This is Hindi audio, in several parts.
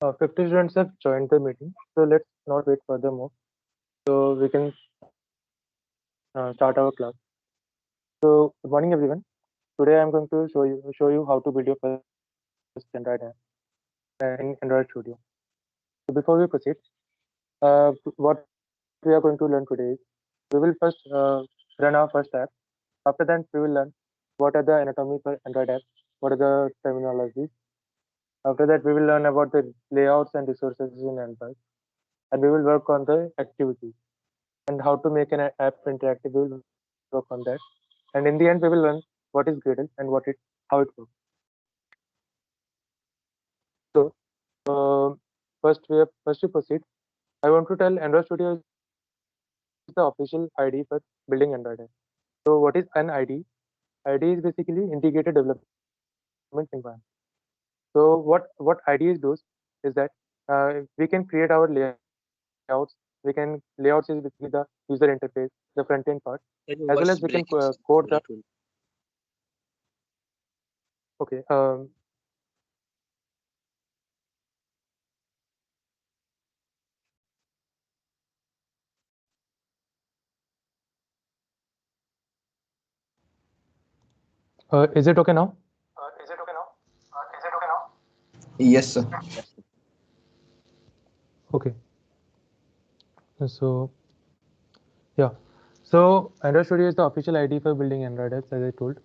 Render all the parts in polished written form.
50 students have joined the meeting, so let's not wait furthermore. So we can start our class. So good morning, everyone. Today I'm going to show you how to build your first Android app in Android Studio. So before we proceed, what we are going to learn today is we will first run our first app. After that, we will learn what are the anatomy for Android app, what are the terminologies. After that, we will learn about the layouts and resources in Android, and we will work on the activities and how to make an app interactive. We will work on that, and in the end, we will learn what is Gradle and how it works. So, first to proceed, I want to tell Android Studio is the official ID for building Android app. So, what is an ID? ID is basically Integrated Development Environment. So, what IDE does is that we can create our layouts. Layouts is basically the user interface, the front end part, as well as we can Your voice is code the. breaking, sir. Network. Okay. Is it okay now? Yes, sir. Yes, sir. Okay. So yeah. So Android Studio is the official ID for building Android apps, as I told.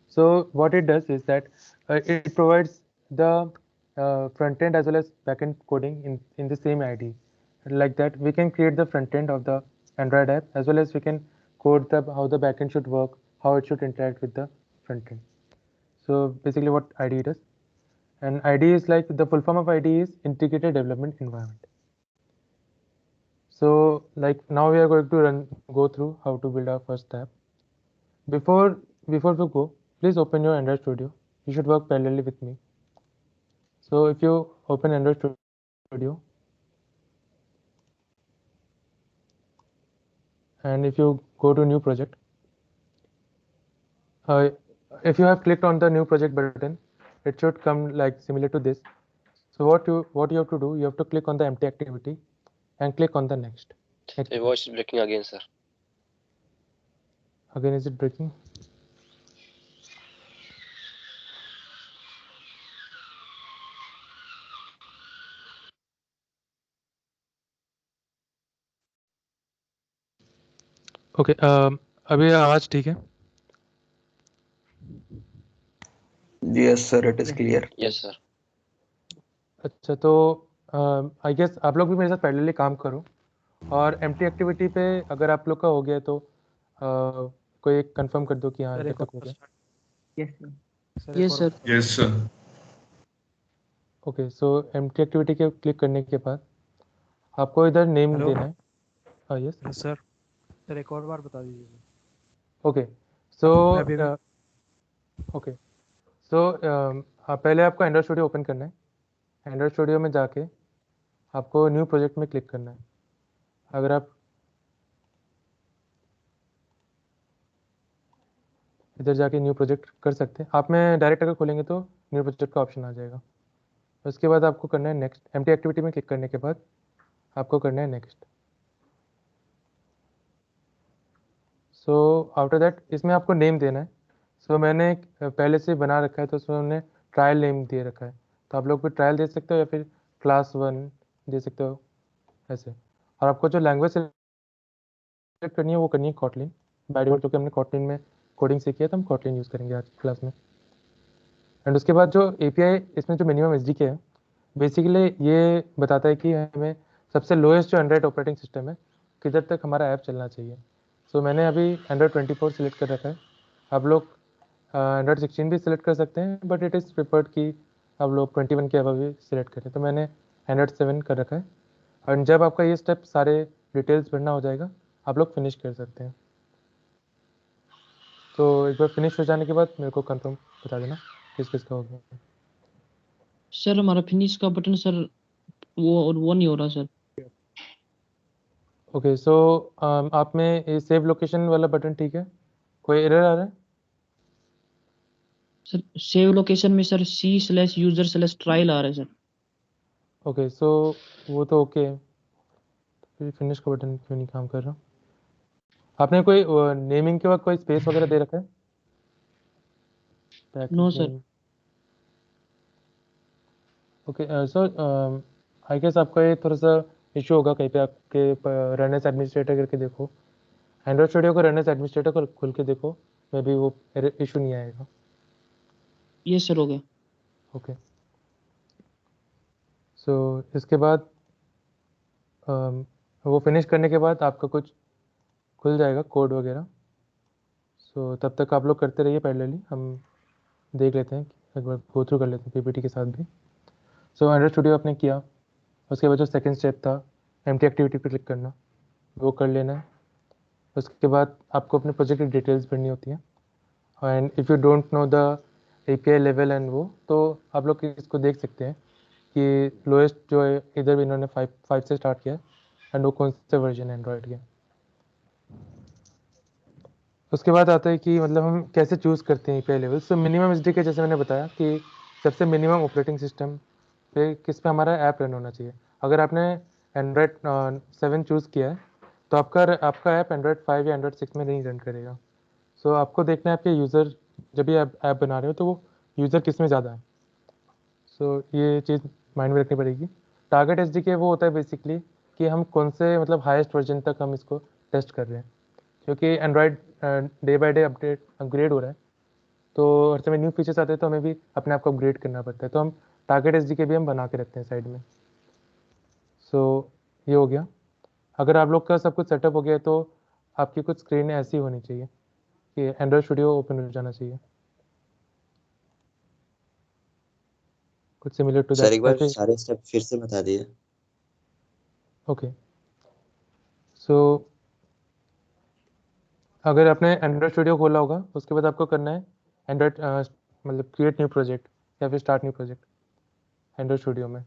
So what it does is that it provides the front end as well as backend coding in the same ID. Like that, we can create the front end of the Android app as well as we can code how the backend should work, how it should interact with the front end. So basically, what ID does, and ID is like the full form of ID is Integrated Development Environment. So like now we are going to go through how to build our first app. Before we go, please open your Android Studio. You should work parallelly with me. So if you open Android Studio and if you go to new project, if you have clicked on the new project button, it should come like similar to this. So what you have to do, you have to click on the empty activity and click on the next. Your voice is breaking again, sir. Again, is it breaking? Okay अभी आवाज ठीक है? Yes, sir. It is clear. Yes, sir. अच्छा तो आई गेस आप लोग भी मेरे साथ पैरेलली काम करो और एम्प्टी एक्टिविटी पे अगर आप लोग का हो गया तो कोई एक कंफर्म कर दो कि हाँ जब तक हो गया. Yes, sir. Yes, sir. Okay so empty activity के क्लिक करने के बाद आपको इधर नेम देना है. हाँ यस सर एक और बार बता दीजिए. ओके सो ओके सो पहले आपको एंड्रॉइड स्टूडियो ओपन करना है. एंड्रॉइड स्टूडियो में जाके आपको न्यू प्रोजेक्ट में क्लिक करना है. अगर आप इधर जाके न्यू प्रोजेक्ट कर सकते हैं. आप में डायरेक्ट अगर खोलेंगे तो न्यू प्रोजेक्ट का ऑप्शन आ जाएगा. उसके बाद आपको करना है नेक्स्ट. एम्प्टी एक्टिविटी में क्लिक करने के बाद आपको करना है नेक्स्ट. सो आफ्टर दैट इसमें आपको नेम देना है. सो मैंने पहले से बना रखा है तो उसमें हमने ट्रायल नेम दे रखा है. तो आप लोग भी ट्रायल दे सकते हो या फिर क्लास 1 दे सकते हो ऐसे. और आपको जो लैंग्वेज सेलेक्ट करनी है वो करनी है कॉटलिन बाय डिफॉल्ट, क्योंकि हमने कॉटलिन में कोडिंग सीखी है तो हम कॉटलिन यूज़ करेंगे आज की क्लास में. एंड उसके बाद जो API इसमें जो मिनिमम SDK है बेसिकली ये बताता है कि हमें सबसे लोएस्ट जो एंड्रॉइड ऑपरेटिंग सिस्टम है किधर तक हमारा ऐप चलना चाहिए. सो मैंने अभी एंड्रॉइड 24 सिलेक्ट कर रखा है. आप लोग एंड्रॉइड 16 भी सिलेक्ट कर सकते हैं बट इट इज़ प्रिफर्ड कि आप लोग 21 के अबव भी सिलेक्ट करें. तो मैंने एंड्रॉइड 7 कर रखा है. और जब आपका ये स्टेप सारे डिटेल्स भरना हो जाएगा आप लोग फिनिश कर सकते हैं. तो एक बार फिनिश हो जाने के बाद मेरे को कंफर्म बता देना किस का हो गया. सर हमारा फिनिश का बटन सर वो नहीं हो रहा सर. ओके सो आप में ये सेव लोकेशन वाला बटन ठीक है? कोई एरर आ रहा है? सर सेव लोकेशन में सर C/user/trial आ रहा है सर. ओके, सो वो तो ओके है, फिर फिनिश का बटन क्यों नहीं काम कर रहा? आपने कोई नेमिंग के वक्त कोई स्पेस वगैरह दे रखा है? No sir. Okay, so I guess आपका ये थोड़ा सा इशू होगा, कहीं पे आपके रन एज एडमिनिस्ट्रेटर करके देखो, एंड्रॉइड स्टूडियो को रन एज एडमिनिस्ट्रेटर को खुल के देखो, मे बी वो इशू नहीं आएगा। ये सर हो गया। ओके, सो इसके बाद वो फिनिश करने के बाद आपका कुछ खुल जाएगा कोड वगैरह। सो तब तक आप लोग करते रहिए पैरेलली, हम देख लेते हैं, एक बार गो थ्रू कर लेते हैं पीपीटी के साथ भी। सो एंड्रॉइड स्टूडियो आपने किया, उसके बाद जो सेकंड स्टेप था एम्प्टी एक्टिविटी पे क्लिक करना, वो कर लेना है। उसके बाद आपको अपने प्रोजेक्ट की डिटेल्स भरनी होती हैं, and if you don't know the API level and वो, तो आप लोग इसको देख सकते हैं कि लोएस्ट जो है इधर भी इन्होंने 5 से स्टार्ट किया है, एंड वो कौन से वर्जन है एंड्रॉयड के। उसके बाद आता है कि मतलब हम कैसे चूज़ करते हैं API level. So minimum SDK, जैसे मैंने बताया कि सबसे मिनिमम ऑपरेटिंग सिस्टम पे किस पे हमारा ऐप रन होना चाहिए। अगर आपने एंड्रॉयड 7 चूज़ किया है तो आपका ऐप एंड्रॉयड 5 या एंड्रॉयड 6 में नहीं रन करेगा। सो आपको देखना है आपके यूज़र, जब भी ऐप बना रहे हो तो वो यूज़र किस में ज़्यादा है। सो ये चीज़ माइंड में रखनी पड़ेगी। टारगेट एसडीके वो होता है बेसिकली कि हम कौन से मतलब हाईएस्ट वर्जन तक हम इसको टेस्ट कर रहे हैं, क्योंकि Android day by day upgrade हो रहा है, तो हर समय न्यू फीचर्स आते हैं तो हमें भी अपने आप को अपग्रेड करना पड़ता है, तो हम टारगेट एसडीके भी हम बना के रखते हैं साइड में। सो ये हो गया। अगर आप लोग का सब कुछ सेटअप हो गया है तो आपकी कुछ स्क्रीन ऐसी होनी चाहिए कि एंड्रॉयड स्टूडियो ओपन हो जाना चाहिए, कुछ सिमिलर टू सर दैट एक या बार फिर। सारे स्टेप फिर से बता दिए। ओके, सो अगर आपने एंड्रॉयड स्टूडियो खोला होगा उसके बाद आपको करना है एंड्रॉयड मतलब क्रिएट न्यू प्रोजेक्ट या फिर start new project Android studio में,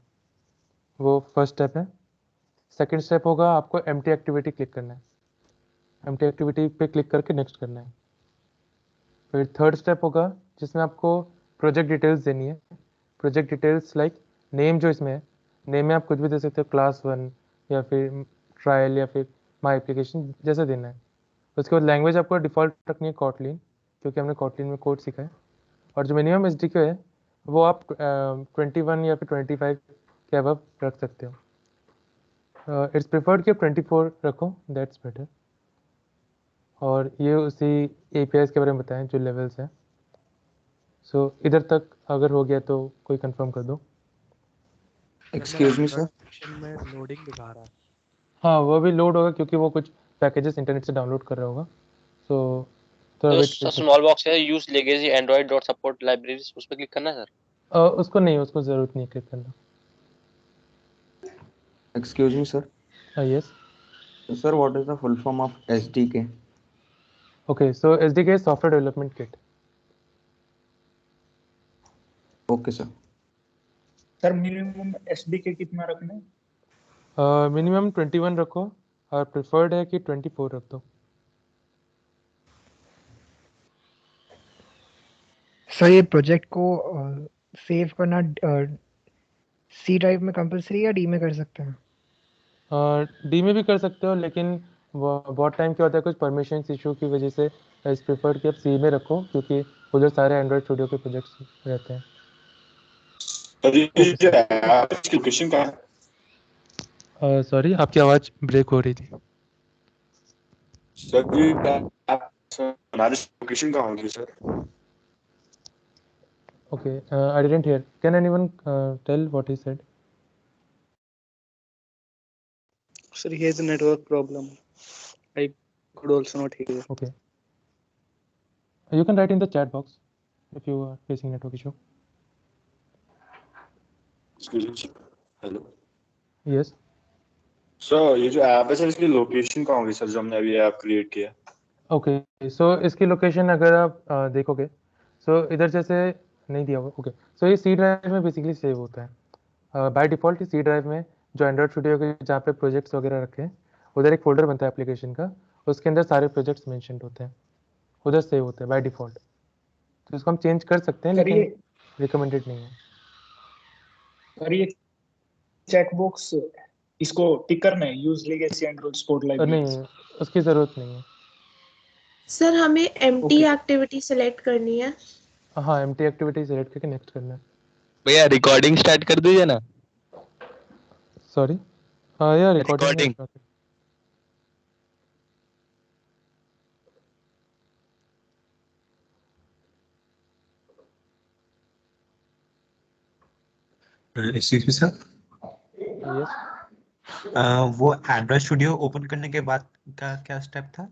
वो फर्स्ट स्टेप है। सेकंड स्टेप होगा आपको एम्प्टी एक्टिविटी क्लिक करना है, एम्प्टी एक्टिविटी पे क्लिक करके नेक्स्ट करना है। फिर थर्ड स्टेप होगा जिसमें आपको प्रोजेक्ट डिटेल्स देनी है। प्रोजेक्ट डिटेल्स लाइक नेम, जो इसमें है नेम में आप कुछ भी दे सकते हो, क्लास 1 या फिर ट्रायल या फिर माई एप्लीकेशन जैसा देना है। उसके बाद लैंग्वेज आपको डिफ़ॉल्ट रखनी है कॉटलिन, क्योंकि हमने कॉटलिन में कोड सीखा है। और जो मिनिमम एस है वो आप 21 या फिर 25 के अबव रख सकते हो। इट्स प्रिफर्ड कि आप 24 रखो, दैट्स बेटर। और ये उसी एपीआईज के बारे में बताएं जो लेवल्स हैं। सो इधर तक अगर हो गया तो कोई कंफर्म कर दो। एक्सक्यूज मी सर, में लोडिंग दिखा रहा है। हाँ, वो भी लोड होगा क्योंकि वो कुछ पैकेजेस इंटरनेट से डाउनलोड कर रहा होगा, सो थोड़ा तो वेट कर सकते। स्मॉल बॉक्स है use legacy Android dot support libraries, उस पर क्लिक करना है सर। उसको नहीं, उसको ज़रूरत नहीं क्लिक करना। Excuse me sir, yes, sir what is the full form of SDK? Okay, so SDK software development kit. Okay sir. Sir minimum SDK कितना रखना है? मिनिमम 21 रखो और प्रिफर्ड है कि 24 रख दो। सर ये प्रोजेक्ट को सेव करना सी ड्राइव में कंपलसरी या डी में कर सकते हैं? डी में भी कर सकते हो, लेकिन बहुत टाइम क्या होता है, कुछ परमिशन इशू की वजह से इस प्रिफर्ड कि आप सी में रखो, क्योंकि उधर सारे एंड्रॉयड स्टूडियो के प्रोजेक्ट्स रहते हैं। लोकेशन कहाँ है? सॉरी, आपकी आवाज़ ब्रेक हो रही थी। सर जी हमारी लोकेशन कहाँ होगी sir? Okay, I didn't hear, can anyone tell what he said? Sir, he has a network problem. I could also not hear. Okay, you can write in the chat box if you are facing network issue. Hello Yes. Sir, ये जो ऐप है सर, इसकी लोकेशन कहाँ होगी सर, जो हमने अभी ऐप क्रिएट किया? ओके, सो इसकी लोकेशन अगर आप देखोगे, सो इधर जैसे नहीं दिया हुआ। ओके, सो ये सी ड्राइव में बेसिकली सेव होता है बाय डिफ़ॉल्ट। सी ड्राइव में जो एंड्रॉयड स्टूडियो के जहाँ पे प्रोजेक्ट्स वगैरह रखे हैं, उधर एक फोल्डर बनता है एप्लीकेशन का, उसके अंदर सारे प्रोजेक्ट्स मेंशन होते हैं, उधर सेव होते हैं बाय डिफ़ॉल्ट। तो इसको हम चेंज कर सकते हैं, लेकिन रिकमेंडेड नहीं है। सर ये चेकबॉक्स इसको टिक करना है, use legacy Android sport library. नहीं, उसकी ज़रूरत नहीं है। सर हमें एम्प्टी ओके एक्टिविटी सेलेक्ट करनी है। हाँ, एम्प्टी एक्टिविटी सेलेक्ट करके नेक्स्ट करना है। भैया रिकॉर्डिंग स्टार्ट कर दीजिए ना। सॉरी, हाँ यार recording recording excuse me sir, yes. वो एंड्रॉइड स्टूडियो ओपन करने के बाद का क्या स्टेप था?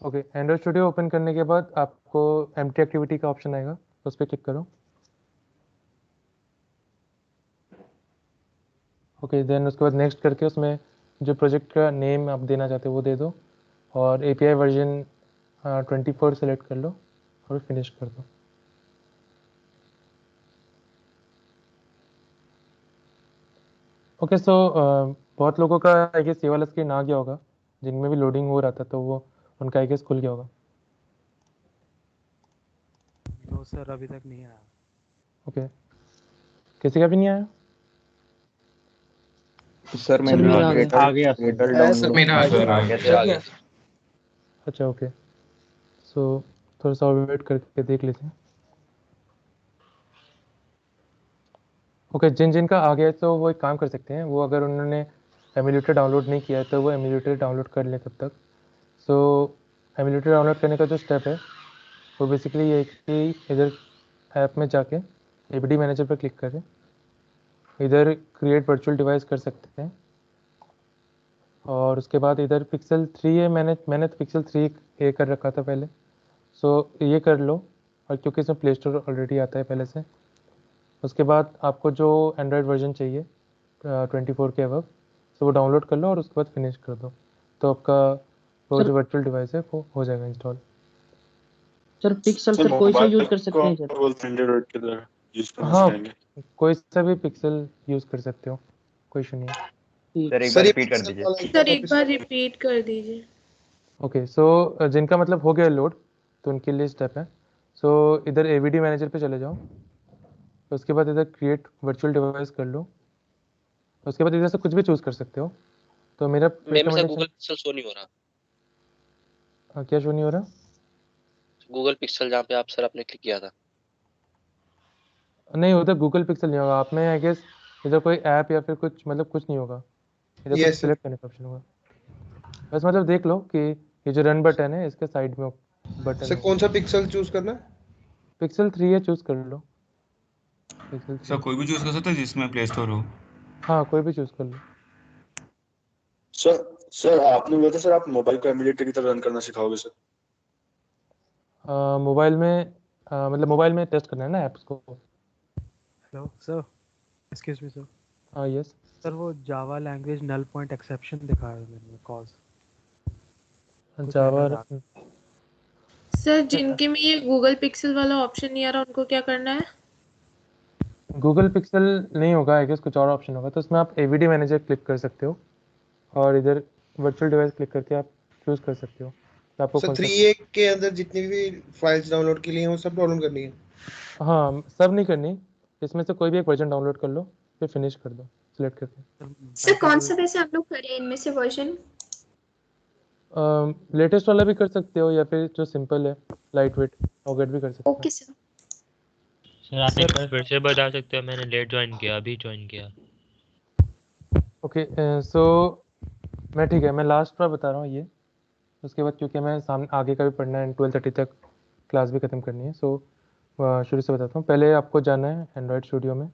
ओके, एंड्रॉइड स्टूडियो ओपन करने के बाद आपको एम्प्टी एक्टिविटी का ऑप्शन आएगा, उस पर क्लिक करो। ओके, देन उसके बाद नेक्स्ट करके उसमें जो प्रोजेक्ट का नेम आप देना चाहते हो वो दे दो, और API वर्जन 24 सेलेक्ट कर लो और फिनिश कर दो। ओके, सो बहुत लोगों का आई गेस ये वाला स्क्रीन आ गया होगा, जिनमें भी लोडिंग हो रहा था, तो वो उनका आई गेस खुल गया होगा। नो सर अभी तक नहीं आया। ओके, किसी का भी नहीं आया? सर सर मैंने मेरा आ गया। आ गया सर। Gradle सर डाउनलोड मेरा आ गया सर, आ गया। अच्छा, ओके, सो थोड़ा सा वेट करके देख लेते हैं। ओके, जिन जिन का आ गया है तो वो एक काम कर सकते हैं, वो अगर उन्होंने एमुलेटर डाउनलोड नहीं किया है तो वो एमुलेटर डाउनलोड कर लें तब तक। सो एमुलेटर डाउनलोड करने का जो स्टेप है वो बेसिकली ये है कि इधर ऐप में जाके APD मैनेजर पर क्लिक करें, इधर क्रिएट वर्चुअल डिवाइस कर सकते हैं, और उसके बाद इधर पिक्सल 3 है, मैंने तो पिक्सल 3 कर रखा था पहले, सो ये कर लो, और क्योंकि इसमें प्ले स्टोर ऑलरेडी आता है पहले से। उसके बाद आपको जो एंड्रॉयड वर्जन चाहिए 24 के अबव, तो वो डाउनलोड कर लो और उसके बाद फिनिश कर दो, तो आपका वो सर जो वर्चुअल डिवाइस है वो हो जाएगा install. Sir pixel sir sir कोई सा मोबाइल यूज कर को सकते हैं सर? बोलते हैं एंड्रॉइड के तरह यूज करना हाँ, सिखाएंगे। कोई सा भी पिक्सल यूज़ कर सकते हो, कोई इशू नहीं है। ठीक। सर एक बार रिपीट कर दीजिए। सर एक बार रिपीट कर दीजिए। ओके, सो जिनका मतलब हो गया लोड तो उनके लिए स्टेप है, सो इधर AVD मैनेजर पे चले जाओ, उसके बाद इधर क्रिएट वर्चुअल डिवाइस कर लो, उसके बाद इधर से कुछ भी चूज़ कर सकते हो। तो मेरा मेरे में sir recommendation Google pixel show नहीं हो रहा। क्या शो नहीं हो रहा? गूगल पिक्सल जहाँ पे आप सर आपने क्लिक किया था। नहीं, उधर गूगल पिक्सल नहीं होगा, आप में आई गेस इधर कोई ऐप या फिर कुछ मतलब कुछ नहीं होगा, इधर कुछ सिलेक्ट करने का ऑप्शन होगा। बस मतलब देख लो कि ये जो रन बटन है इसके साइड में बटन सर है, कौन सा पिक्सल चूज करना है? पिक्सल 3 है, चूज़ कर लो पिक्सल 3। सर कोई भी चूज कर सकता है जिसमें प्ले स्टोर हो। हाँ, कोई भी चूज़ कर लो। सर सर आपने बोला था सर आप मोबाइल को एमुलेटर की तरह रन करना सिखाओगे सर। मोबाइल में मतलब मोबाइल में टेस्ट करना है ना ऐप्स को। Hello sir, excuse me sir. हाँ, यस। सर वो Java language null point exception दिखा रहा है मेरे में कॉज। जावा सर जिनके में ये गूगल पिक्सल वाला ऑप्शन नहीं आ रहा उनको क्या करना है? गूगल पिक्सल नहीं होगा आई गेस, कुछ और ऑप्शन होगा, तो उसमें आप AVD मैनेजर क्लिक कर सकते हो और इधर वर्चुअल डिवाइस क्लिक करके आप चूज़ कर सकते हो तो आपको सर कौन सा। 3A के अंदर जितनी भी फाइल्स डाउनलोड की ली हैं वो सब डाउनलोड करनी है? हाँ, सब नहीं करनी, इसमें से कोई भी एक वर्जन डाउनलोड कर लो, फिर फिनिश कर दो सिलेक्ट करके। सर कौन सा वैसे आप लोग करें इनमें से वर्जन? लेटेस्ट वाला भी कर सकते हो या फिर जो सिंपल है लाइट वेट ऑगेट भी कर सकते हो। Okay sir. सर आप एक बार फिर से बता सकते हो, मैंने लेट ज्वाइन किया, अभी ज्वाइन किया। ओके, सो मैं ठीक है, मैं लास्ट बार बता रहा हूँ ये, उसके बाद क्योंकि मैं सामने आगे का भी पढ़ना है, 12:30 तक क्लास भी ख़त्म करनी है, सो शुरू से बताता हूँ। पहले आपको जाना है एंड्रॉयड स्टूडियो में,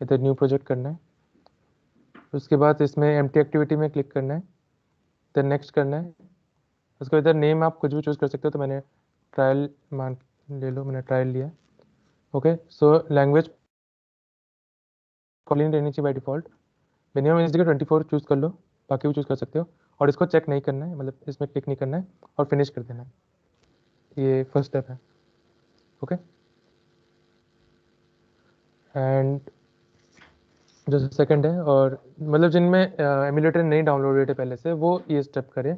इधर न्यू प्रोजेक्ट करना है, उसके बाद इसमें एम्प्टी एक्टिविटी में क्लिक करना है, देन नेक्स्ट करना है, उसके बाद इधर नेम आप कुछ भी चूज़ कर सकते हो, तो मैंने ट्रायल मान ले लो, मैंने ट्रायल लिया। ओके, सो लैंग्वेज कॉलिंग रहनी चाहिए बाय डिफ़ॉल्ट, मिनिमम इस जगह 24 चूज़ कर लो, बाकी भी चूज़ कर सकते हो, और इसको चेक नहीं करना है, मतलब इसमें क्लिक नहीं करना है और फिनिश कर देना है, ये फर्स्ट स्टेप है। ओके, एंड जो सेकंड है, और मतलब जिनमें एमुलेटर नहीं डाउनलोडेड है पहले से, वो ये स्टेप करें,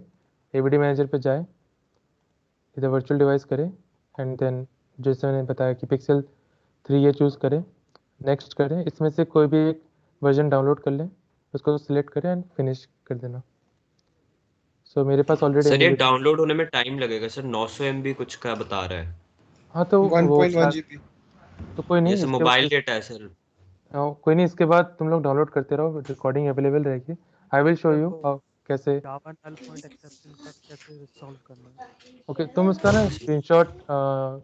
AVD मैनेजर पे जाए, इधर वर्चुअल डिवाइस करें, एंड देन जैसे मैंने बताया कि पिक्सल 3 ये चूज़ करें, नेक्स्ट करें, इसमें से कोई भी एक वर्जन डाउनलोड कर लें, उसको सिलेक्ट करें एंड फिनिश कर देना। सो मेरे पास ऑलरेडी सर ये डाउनलोड होने में टाइम लगेगा सर, 900 MB कुछ का बता रहा है। हाँ तो वो 1.1 GB। तो कोई नहीं, ये सर मोबाइल डेटा है सर। कोई नहीं, इसके बाद तुम लोग डाउनलोड करते रहो, रिकॉर्डिंग अवेलेबल रहेगी। आई विल शो यू कैसे जावा नल पॉइंट एक्सेप्शन का कैसे सॉल्व करना है। ओके, तुम उसका ना स्क्रीनशॉट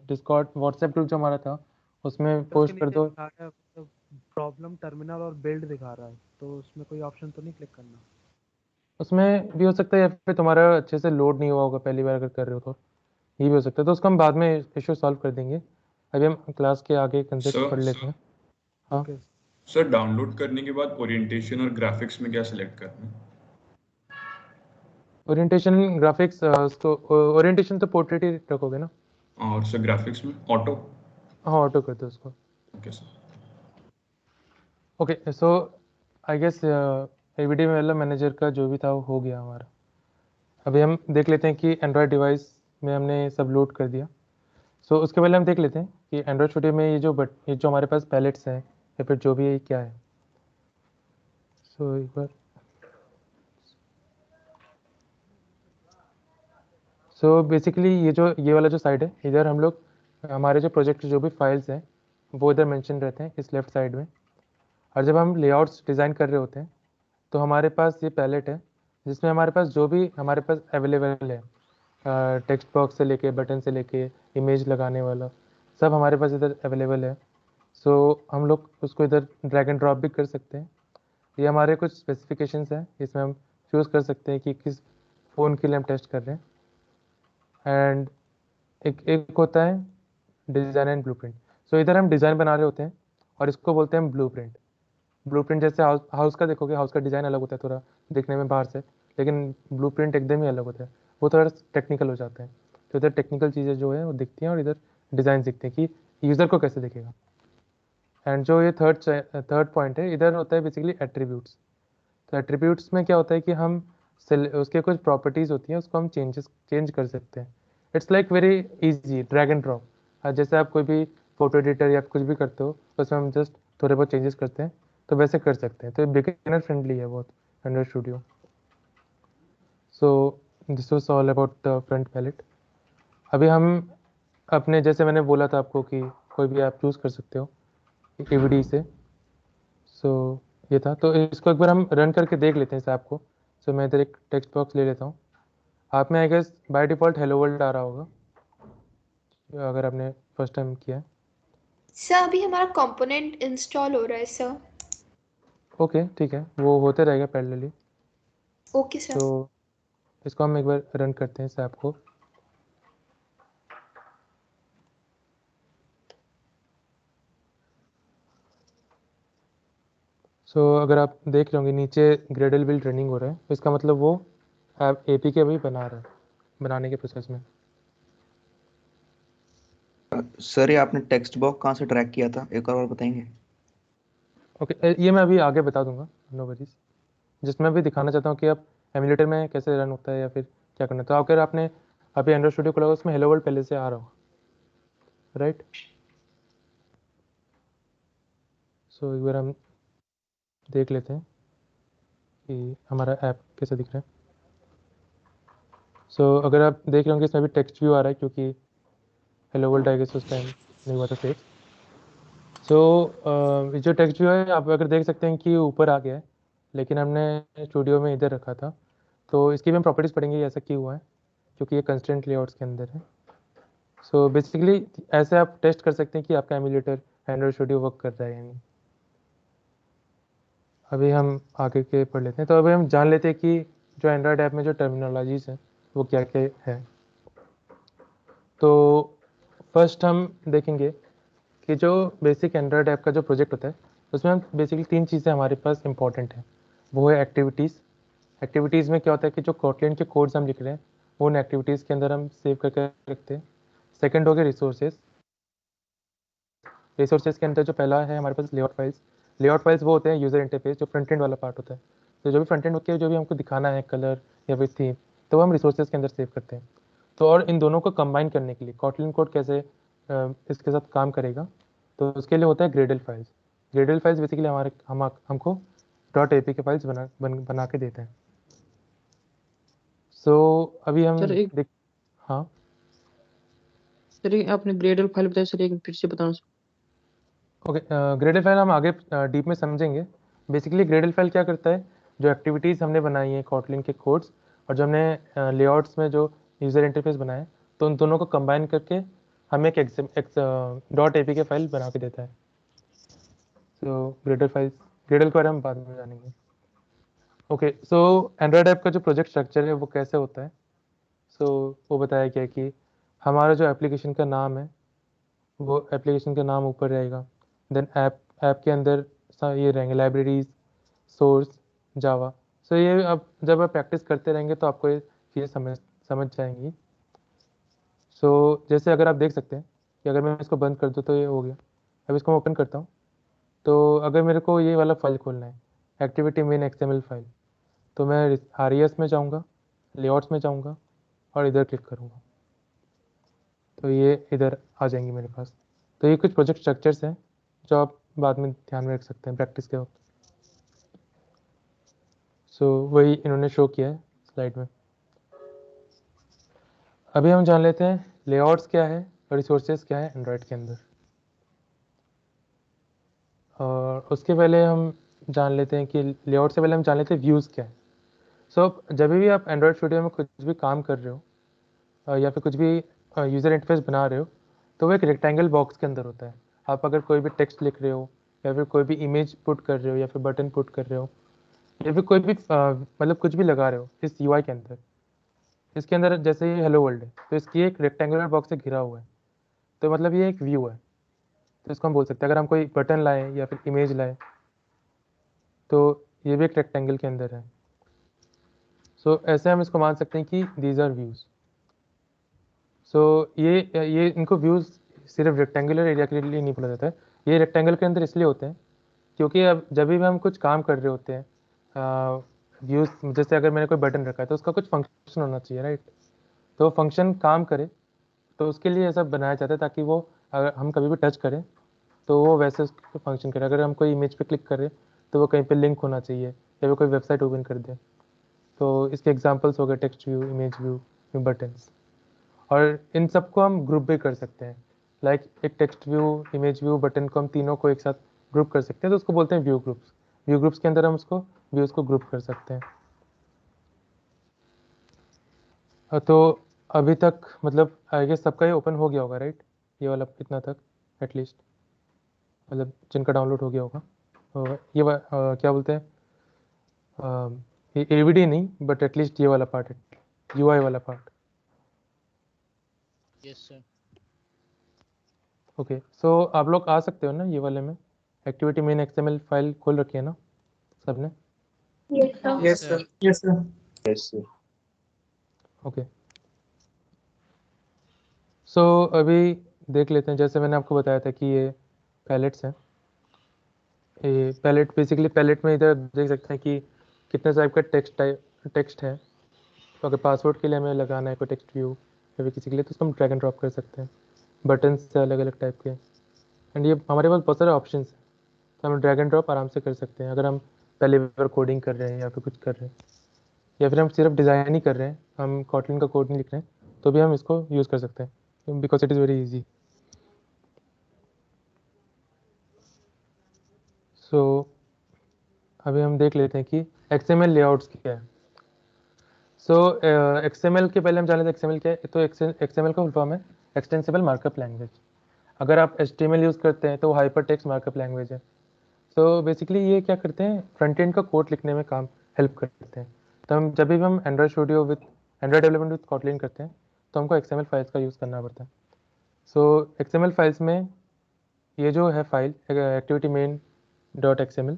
डिस्कॉर्ड व्हाट्सएप ग्रुप जो हमारा था उसमें पोस्ट कर दो। प्रॉब्लम टर्मिनल और बिल्ड दिखा रहा है, तो उसमें कोई ऑप्शन तो नहीं क्लिक करना? उसमें भी हो सकता है या फिर तुम्हारा अच्छे से लोड नहीं हुआ होगा पहली बार अगर कर रहे हो तो, ये भी हो सकता है। तो उसको हम बाद में इशू सॉल्व कर देंगे, अभी हम क्लास के आगे कंसेप्ट पढ़ लेते हैं। हाँ सर, डाउनलोड करने के बाद ओरिएंटेशन और ग्राफिक्स में क्या सिलेक्ट करना है? ओरिएंटेशन ग्राफिक्स, उसको ओरिएंटेशन तो पोर्ट्रेट ही रखोगे ना? और सर ग्राफिक्स में ऑटो? हाँ ऑटो कर दो उसको। Okay sir. Okay, so I guess AVD developer manager का जो भी था वो हो गया हमारा। अभी हम देख लेते हैं कि एंड्रॉयड डिवाइस में हमने सब लोड कर दिया। सो उसके पहले हम देख लेते हैं कि एंड्रॉयड स्टूडियो में ये जो हमारे पास पैलेट्स हैं या फिर जो भी है क्या है। सो एक बार बेसिकली ये वाला जो साइड है, इधर हम लोग हमारे जो प्रोजेक्ट जो भी फाइल्स हैं वो इधर मेंशन रहते हैं इस लेफ्ट साइड में। और जब हम लेआउट्स डिज़ाइन कर रहे होते हैं तो हमारे पास ये पैलेट है जिसमें हमारे पास जो भी हमारे पास अवेलेबल है, टेक्स्ट बॉक्स से लेके बटन से लेके इमेज लगाने वाला सब हमारे पास इधर अवेलेबल है। सो हम लोग उसको इधर ड्रैग एंड ड्रॉप भी कर सकते हैं। ये हमारे कुछ स्पेसिफिकेशंस हैं, इसमें हम चूज़ कर सकते हैं कि किस फ़ोन के लिए हम टेस्ट कर रहे हैं। एंड एक होता है डिज़ाइन एंड ब्लूप्रिंट। सो इधर हम डिज़ाइन बना रहे होते हैं और इसको बोलते हैं ब्लूप्रिंट। ब्लूप्रिंट जैसे हाउस का देखोगे, हाउस का डिज़ाइन अलग होता है थोड़ा देखने में बाहर से, लेकिन ब्लूप्रिंट एकदम ही अलग होता है, वो थोड़ा टेक्निकल हो जाता है। तो इधर टेक्निकल चीज़ें जो है वो दिखती हैं और इधर डिज़ाइन दिखते हैं कि यूज़र को कैसे दिखेगा। एंड जो ये थर्ड पॉइंट है, इधर होता है बेसिकली एट्रीब्यूट्स। तो एट्रीब्यूट्स में क्या होता है कि हम उसके कुछ प्रॉपर्टीज़ होती हैं उसको हम चेंज कर सकते हैं। It's like very easy drag and drop. जैसे आप कोई भी फोटो एडिटर या कुछ भी करते हो उसमें हम जस्ट थोड़े बहुत चेंजेस करते हैं, तो वैसे कर सकते हैं। तो बिगिनर फ्रेंडली है बहुत Android studio. So this was all about the front palette. अभी हम अपने जैसे मैंने बोला था आपको कि कोई भी आप चूज़ कर सकते हो AVD से। सो ये था, तो इसको एक बार हम रन करके देख लेते हैं इस ऐप को। सो मैं इधर एक टेक्स्ट बॉक्स ले लेता हूँ। आप में I guess by default hello world आ रहा होगा अगर आपने फर्स्ट टाइम किया है। सर अभी हमारा कंपोनेंट इंस्टॉल हो रहा है सर। ओके ठीक है, वो होते रहेगा पैरेलली। Okay sir. तो इसको हम एक बार रन करते हैं इस ऐप को। अगर आप देख रहे होंगे नीचे ग्रेडल बिल्ड रनिंग हो रहा है, तो इसका मतलब वो ऐप APK अभी बना रहा है, बनाने के प्रोसेस में। सर ये आपने टेक्स्ट बॉक्स कहाँ से ट्रैक किया था, एक और बताएंगे? ओके, ये मैं अभी आगे बता दूंगा, नो वरीज। जिसमें भी दिखाना चाहता हूँ कि आप एमुलेटर में कैसे रन होता है या फिर क्या करना है। तो अगर आपने अभी एंड्रॉइड स्टूडियो खोला उसमें हेलो वर्ल्ड पहले से आ रहा होगा, राइट? सो एक बार हम देख लेते हैं कि हमारा ऐप कैसे दिख रहा है। अगर आप देख रहे होंगे इसमें भी टेक्स्ट व्यू आ रहा है क्योंकि हेलो वर्ल्ड आई गेस उस टाइम नहीं हुआ था सेव। जो टेक्स्ट व्यू है आप अगर देख सकते हैं कि ऊपर आ गया है, लेकिन हमने स्टूडियो में इधर रखा था। तो इसकी भी हम प्रॉपर्टीज़ पढ़ेंगे ऐसा क्यों हुआ है, क्योंकि ये कंस्टेंट लेआउट्स के अंदर है। बेसिकली ऐसे आप टेस्ट कर सकते हैं कि आपका एमुलेटर एंड्रॉइड स्टूडियो वर्क कर रहा है या नहीं। अभी हम आगे के पढ़ लेते हैं। तो अभी हम जान लेते हैं कि जो एंड्रॉयड ऐप में जो टर्मिनोलॉजीज़ हैं वो क्या क्या है। तो फर्स्ट हम देखेंगे कि जो बेसिक एंड्रॉयड ऐप का जो प्रोजेक्ट होता है उसमें हम बेसिकली 3 चीज़ें हमारे पास इंपॉर्टेंट हैं। वो है एक्टिविटीज़। एक्टिविटीज़ में क्या होता है कि जो कोटलिन के कोड्स हम लिख रहे हैं वो उन एक्टिविटीज़ के अंदर हम सेव करके रखते हैं। सेकेंड हो गया रिसोर्सेज। रिसोर्सेज के अंदर जो पहला है हमारे पास लेआउट फाइल्स। लेआउट फाइल्स वो होते हैं यूज़र इंटरफेस, जो फ्रंट एंड वाला पार्ट होता है। तो जो भी फ्रंट एंड होती है, जो भी हमको दिखाना है कलर या फिर थीम, तो हम रिसोर्सेज के अंदर सेव करते हैं। तो और इन दोनों को कंबाइन करने के लिए कोटलिन कोड कैसे इसके साथ काम करेगा, तो उसके लिए होता है Gradle files. Gradle files basically हमको .apk फाइल्स बना के देते हैं। सो अभी हम सर एक हाँ सर आपने ग्रेडल फाइल बताया सर, एक फिर से बताना सर। ओके, ग्रेडल फाइल हम आगे डीप में समझेंगे। बेसिकली ग्रेडल फाइल क्या करता है, जो एक्टिविटीज़ हमने बनाई है कॉटलिन के कोड्स और जो हमने लेआउट्स में जो यूज़र इंटरफेस बनाया है, तो उन दोनों को कंबाइन करके हमें एक .apk फाइल बना के देता है। सो ग्रेडल के बारे में बाद में जानेंगे। ओके, सो एंड्रॉयड ऐप का जो प्रोजेक्ट स्ट्रक्चर है वो कैसे होता है। सो वो बताया गया कि हमारा जो एप्लीकेशन का नाम है वो एप्लीकेशन का नाम ऊपर रहेगा, देन ऐप के अंदर ये रहेंगे लाइब्रेरीज, सोर्स, जावा। सो ये अब जब आप प्रैक्टिस करते रहेंगे तो आपको ये चीज़ें समझ जाएंगी। सो जैसे अगर आप देख सकते हैं कि अगर मैं इसको बंद कर दूँ तो ये हो गया। अब इसको मैं ओपन करता हूँ, तो अगर मेरे को ये वाला फाइल खोलना है, एक्टिविटी मेन XML फाइल, तो मैं RES में जाऊँगा, लेआउट्स में जाऊँगा और इधर क्लिक करूँगा, तो ये इधर आ जाएंगी मेरे पास। तो ये कुछ प्रोजेक्ट स्ट्रक्चर्स हैं जो आप बाद में ध्यान में रख सकते हैं प्रैक्टिस के वक्त। सो वही इन्होंने शो किया है स्लाइड में। अभी हम जान लेते हैं लेआउट्स क्या है और रिसोर्सेज क्या है एंड्रॉयड के अंदर। और उसके पहले हम जान लेते हैं कि लेआउट से पहले हम जान लेते हैं व्यूज़ क्या है। सो जब भी आप एंड्रॉयड स्टूडियो में कुछ भी काम कर रहे हो या फिर कुछ भी यूज़र इंटरफेस बना रहे हो, तो वो एक रेक्टेंगल बॉक्स के अंदर होता है। आप अगर कोई भी टेक्स्ट लिख रहे हो या फिर कोई भी इमेज पुट कर रहे हो या फिर बटन पुट कर रहे हो या फिर कोई भी मतलब कुछ भी लगा रहे हो इस UI के अंदर, इसके अंदर जैसे ये हेलो वर्ल्ड है तो इसकी एक रेक्टेंगुलर बॉक्स से घिरा हुआ है, तो मतलब ये एक व्यू है। तो इसको हम बोल सकते हैं अगर हम कोई बटन लाएं या फिर इमेज लाएं तो ये भी एक रेक्टेंगल के अंदर है। सो ऐसे हम इसको मान सकते हैं कि दीज आर व्यूज़। सो ये इनको व्यूज़ सिर्फ रेक्टेंगुलर एरिया के लिए नहीं बोला जाता है, ये रेक्टेंगल के अंदर इसलिए होते हैं क्योंकि अब जब भी हम कुछ काम कर रहे होते हैं व्यूज़, जैसे अगर मैंने कोई बटन रखा है तो उसका कुछ फंक्शन होना चाहिए, राइट। तो फंक्शन काम करे तो उसके लिए ऐसा बनाया जाता है ताकि वो अगर हम कभी भी टच करें तो वो वैसे फंक्शन करे। अगर हम कोई इमेज पे क्लिक करें तो वो कहीं पे लिंक होना चाहिए या फिर कोई वेबसाइट ओपन कर दे। तो इसके एग्जांपल्स हो गए text view, image view, buttons. और इन सबको हम ग्रुप भी कर सकते हैं, लाइक एक text view, image view, button को हम तीनों को एक साथ ग्रुप कर सकते हैं, तो उसको बोलते हैं व्यू ग्रुप्स। व्यू ग्रुप्स के अंदर हम उसको व्यूज़ को ग्रुप कर सकते हैं। तो अभी तक मतलब आई गेस सबका ये ओपन हो गया होगा, राइट। ये वाला इतना तक एटलीस्ट, मतलब जिनका डाउनलोड हो गया होगा। ये क्या बोलते हैं, ये AVD नहीं बट एटलीस्ट ये वाला पार्ट है, UI वाला पार्ट। Yes sir. ओके, सो आप लोग आ सकते हो ना ये वाले में, एक्टिविटी मेन XML फाइल खोल रखी है ना सबने। Yes sir. Yes sir. Yes sir. Okay, so अभी देख लेते हैं, जैसे मैंने आपको बताया था कि ये पैलेट्स हैं। ये पैलेट बेसिकली, पैलेट में इधर देख सकते हैं कि कितने टाइप का टेक्स्ट है। तो अगर पासवर्ड के लिए हमें लगाना है कोई टेक्स्ट व्यू या फिर किसी के लिए, तो उसको हम ड्रैग एंड ड्रॉप कर सकते हैं। बटन से अलग अलग टाइप के, एंड ये हमारे पास बहुत सारे ऑप्शन हैं, तो हम ड्रैग एंड ड्रॉप आराम से कर सकते हैं। अगर हम पहले बार कोडिंग कर रहे हैं या फिर कुछ कर रहे हैं या फिर हम सिर्फ डिज़ाइन ही कर रहे हैं, हम कॉटलिन का कोड नहीं लिख रहे हैं, तो भी हम इसको यूज़ कर सकते हैं because it is very easy. So अभी हम देख लेते हैं कि XML लेआउट्स क्या है। सो XML के पहले हम जान लेते हैं XML क्या है। तो XML का फुल फॉर्म है एक्सटेंसिबल मार्कअप लैंग्वेज। अगर आप HTML यूज़ करते हैं तो वो हाइपर टेक्स्ट मार्कअप लैंग्वेज है। सो बेसिकली ये क्या करते हैं, फ्रंट एंड का कोड लिखने में काम हेल्प करते हैं। तो हम जब भी हम Android studio with Android development with Kotlin करते हैं तो हमको XML फाइल्स का यूज़ करना पड़ता है। सो XML फाइल्स में ये जो है फाइल एक्टिविटी मेन .xml,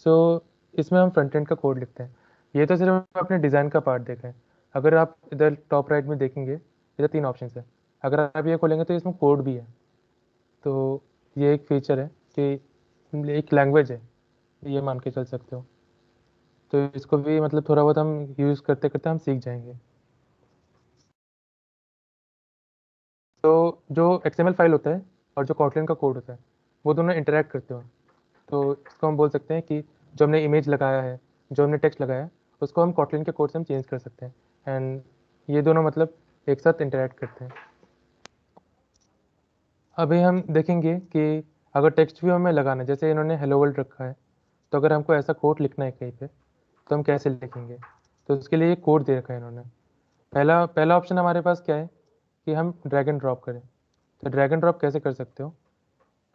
सो इसमें हम फ्रंट एंड का कोड लिखते हैं। ये तो सिर्फ अपने डिज़ाइन का पार्ट देखा है। अगर आप इधर टॉप राइट में देखेंगे, इधर 3 ऑप्शन है। अगर आप ये खोलेंगे तो इसमें कोड भी है। तो ये एक फीचर है कि एक लैंग्वेज है, ये मान के चल सकते हो। तो इसको भी मतलब थोड़ा बहुत हम यूज़ करते करते हम सीख जाएंगे। तो जो XML फाइल होता है और जो कॉटलिन का कोड होता है वो दोनों इंटरेक्ट करते हो, तो इसको हम बोल सकते हैं कि जो हमने इमेज लगाया है, जो हमने टेक्स्ट लगाया है, उसको हम कॉटलिन के कोड से हम चेंज कर सकते हैं। एंड ये दोनों मतलब एक साथ इंटरेक्ट करते हैं। अभी हम देखेंगे कि अगर टेक्स्ट व्यू हमें लगाना है, जैसे इन्होंने हेलो वर्ल्ड रखा है, तो अगर हमको ऐसा कोड लिखना है कहीं पे तो हम कैसे लिखेंगे? तो उसके लिए कोड दे रखा है इन्होंने। पहला ऑप्शन हमारे पास क्या है कि हम ड्रैग एंड ड्रॉप करें। तो ड्रैग एंड ड्रॉप कैसे कर सकते हो?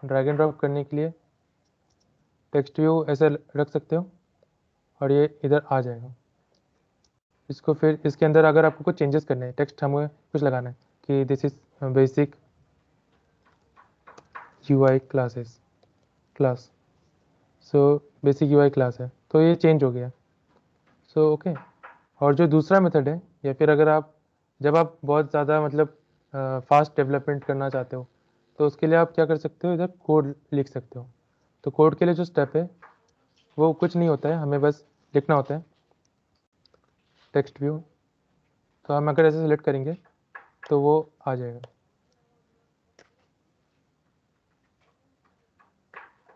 ड्रैग एंड ड्रॉप करने के लिए टेक्स्ट व्यू ऐसे रख सकते हो और ये इधर आ जाएगा। इसको फिर इसके अंदर अगर आपको कुछ चेंजेस करने हैं, टेक्स्ट हमें कुछ लगाना है कि this is basic UI classes class, so basic UI class है, तो ये चेंज हो गया। So okay. और जो दूसरा मेथड है, या फिर अगर आप जब आप बहुत ज़्यादा मतलब फास्ट डेवलपमेंट करना चाहते हो, तो उसके लिए आप क्या कर सकते हो, इधर कोड लिख सकते हो। तो कोड के लिए जो स्टेप है वो कुछ नहीं होता है, हमें बस लिखना होता है टेक्स्ट व्यू। तो हम अगर ऐसे सेलेक्ट करेंगे तो वो आ जाएगा।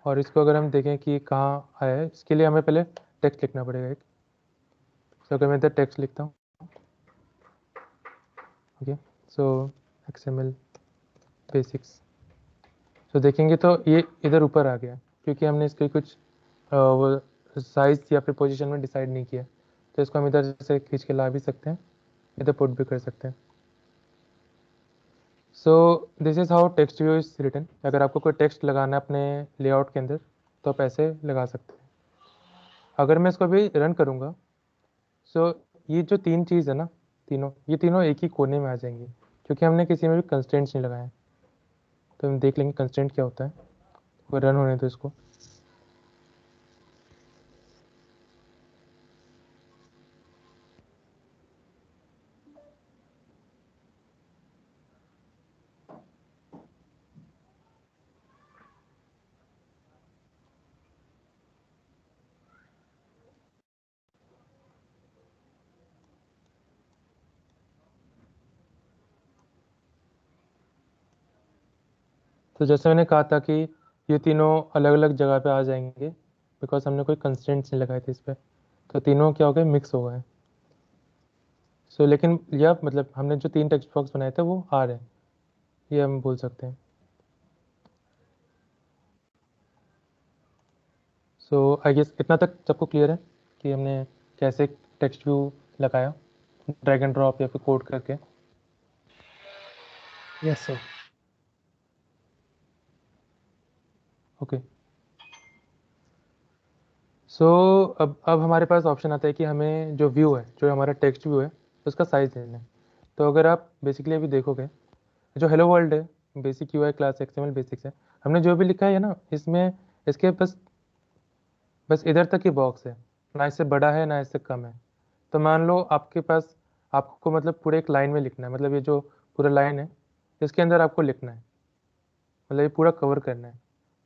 और इसको अगर हम देखें कि कहाँ आया है, इसके लिए हमें पहले टेक्स्ट लिखना पड़ेगा एक। सो अगर मैं इधर टेक्स्ट लिखता हूँ, ओके, सो XML बेसिक्स, तो देखेंगे तो ये इधर ऊपर आ गया, क्योंकि हमने इसके कुछ वो साइज या फिर पोजीशन में डिसाइड नहीं किया। तो इसको हम इधर से खींच के ला भी सकते हैं, इधर पुट भी कर सकते हैं। So this is how text view is written. अगर आपको कोई टेक्स्ट लगाना है अपने लेआउट के अंदर तो आप ऐसे लगा सकते हैं। अगर मैं इसको अभी रन करूँगा, सो ये जो तीन चीज़ है ना, ये तीनों एक ही कोने में आ जाएंगी, क्योंकि हमने किसी में भी कंस्ट्रेंट्स नहीं लगाए। तो हम देख लेंगे कंस्ट्रेंट क्या होता है। वो रन होने दो इसको। तो जैसे मैंने कहा था कि ये तीनों अलग अलग जगह पे आ जाएंगे, बिकॉज हमने कोई कंस्ट्रेंट्स नहीं लगाए थे इस पर। तो तीनों क्या हो गए, मिक्स हो गए। सो लेकिन यह मतलब हमने जो तीन टेक्स्ट बॉक्स बनाए थे वो आ रहे हैं, ये हम बोल सकते हैं। सो आई गेस इतना तक सबको क्लियर है कि हमने कैसे टेक्स्ट व्यू लगाया ड्रैग एंड ड्रॉप या फिर कोड करके। Yes sir. ओके। सो अब हमारे पास ऑप्शन आता है कि हमें जो व्यू है, जो हमारा टेक्स्ट व्यू है, उसका साइज़ देना है। तो अगर आप बेसिकली अभी देखोगे, जो हेलो वर्ल्ड है, basic UI class XML basics है, हमने जो भी लिखा है ना, इसमें इसके बस इधर तक ही बॉक्स है, ना इससे बड़ा है ना इससे कम है। तो मान लो आपके पास, आपको मतलब पूरे एक लाइन में लिखना है, मतलब ये जो पूरा लाइन है इसके अंदर आपको लिखना है, मतलब ये पूरा कवर करना है।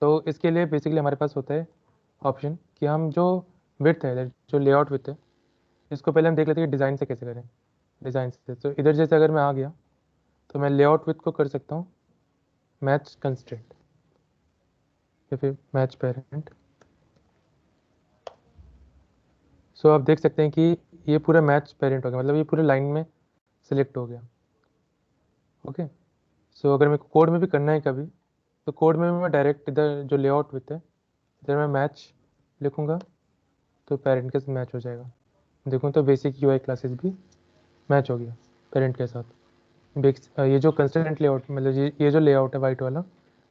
तो इसके लिए बेसिकली हमारे पास होता है ऑप्शन कि हम जो विड्थ है, जो लेआउट विड्थ है, इसको पहले हम देख लेते हैं कि डिज़ाइन से कैसे करें। डिज़ाइन से तो इधर जैसे अगर मैं आ गया तो मैं लेआउट विड्थ को कर सकता हूँ मैच कंस्ट्रेंट या फिर मैच पेरेंट। सो आप देख सकते हैं कि ये पूरा मैच पेरेंट हो गया, मतलब ये पूरे लाइन में सिलेक्ट हो गया। ओके। सो अगर मेरे को कोड में भी करना है कभी, तो कोड में भी मैं डायरेक्ट इधर जो लेआउट विथ है, इधर मैं मैच लिखूँगा तो पेरेंट के साथ मैच हो जाएगा। देखूँ तो बेसिक UI क्लासेस भी मैच हो गया पेरेंट के साथ। ये जो कंस्ट्रेंट लेआउट, मतलब ये जो लेआउट है वाइट वाला,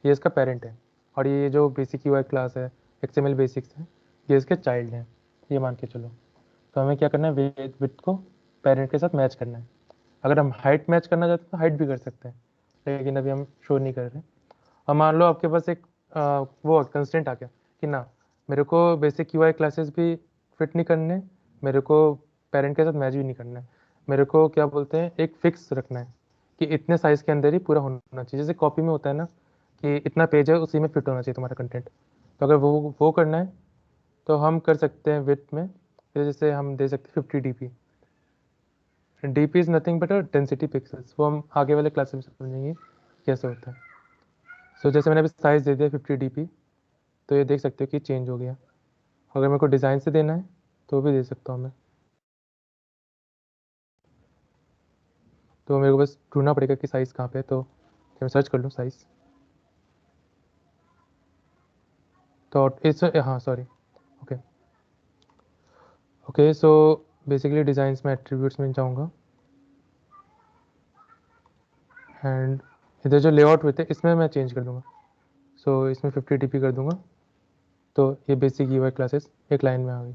ये इसका पेरेंट है, और ये जो बेसिक UI क्लास है XML बेसिक्स है, ये इसके चाइल्ड हैं, ये मान के चलो। तो हमें क्या करना है, विड्थ को पेरेंट के साथ मैच करना है। अगर हम हाइट मैच करना चाहते हैं तो हाइट भी कर सकते हैं, लेकिन अभी हम शो नहीं कर रहे। अब मान लो आपके पास एक वो कंस्टेंट आ गया कि ना, मेरे को बेसिक UI क्लासेस भी फिट नहीं करने, मेरे को पेरेंट के साथ मैच भी नहीं करना है, मेरे को क्या बोलते हैं, एक फिक्स रखना है कि इतने साइज़ के अंदर ही पूरा होना चाहिए। जैसे कॉपी में होता है ना कि इतना पेज है उसी में फिट होना चाहिए तुम्हारा कंटेंट। तो अगर वो करना है तो हम कर सकते हैं विड्थ में, जैसे हम दे सकते हैं 50 dp। DP is nothing but a density pixels, वो हम आगे वाले क्लास में समझेंगे कैसे होता है। सो जैसे मैंने अभी साइज़ दे दिया 50 dp, तो ये देख सकते हो कि चेंज हो गया। अगर मेरे को डिज़ाइन से देना है तो भी दे सकता हूँ मैं। तो मेरे को बस ढूंढना पड़ेगा कि साइज़ कहाँ पे है, तो मैं सर्च कर लूँ साइज़। तो इस हाँ sorry okay okay. So basically designs में एट्रीब्यूट्स में जाऊँगा एंड इधर जो लेआउट होते हैं इसमें मैं चेंज कर दूँगा। सो इसमें 50 dp कर दूँगा, तो ये बेसिक यूआई क्लासेस एक लाइन में आ गई।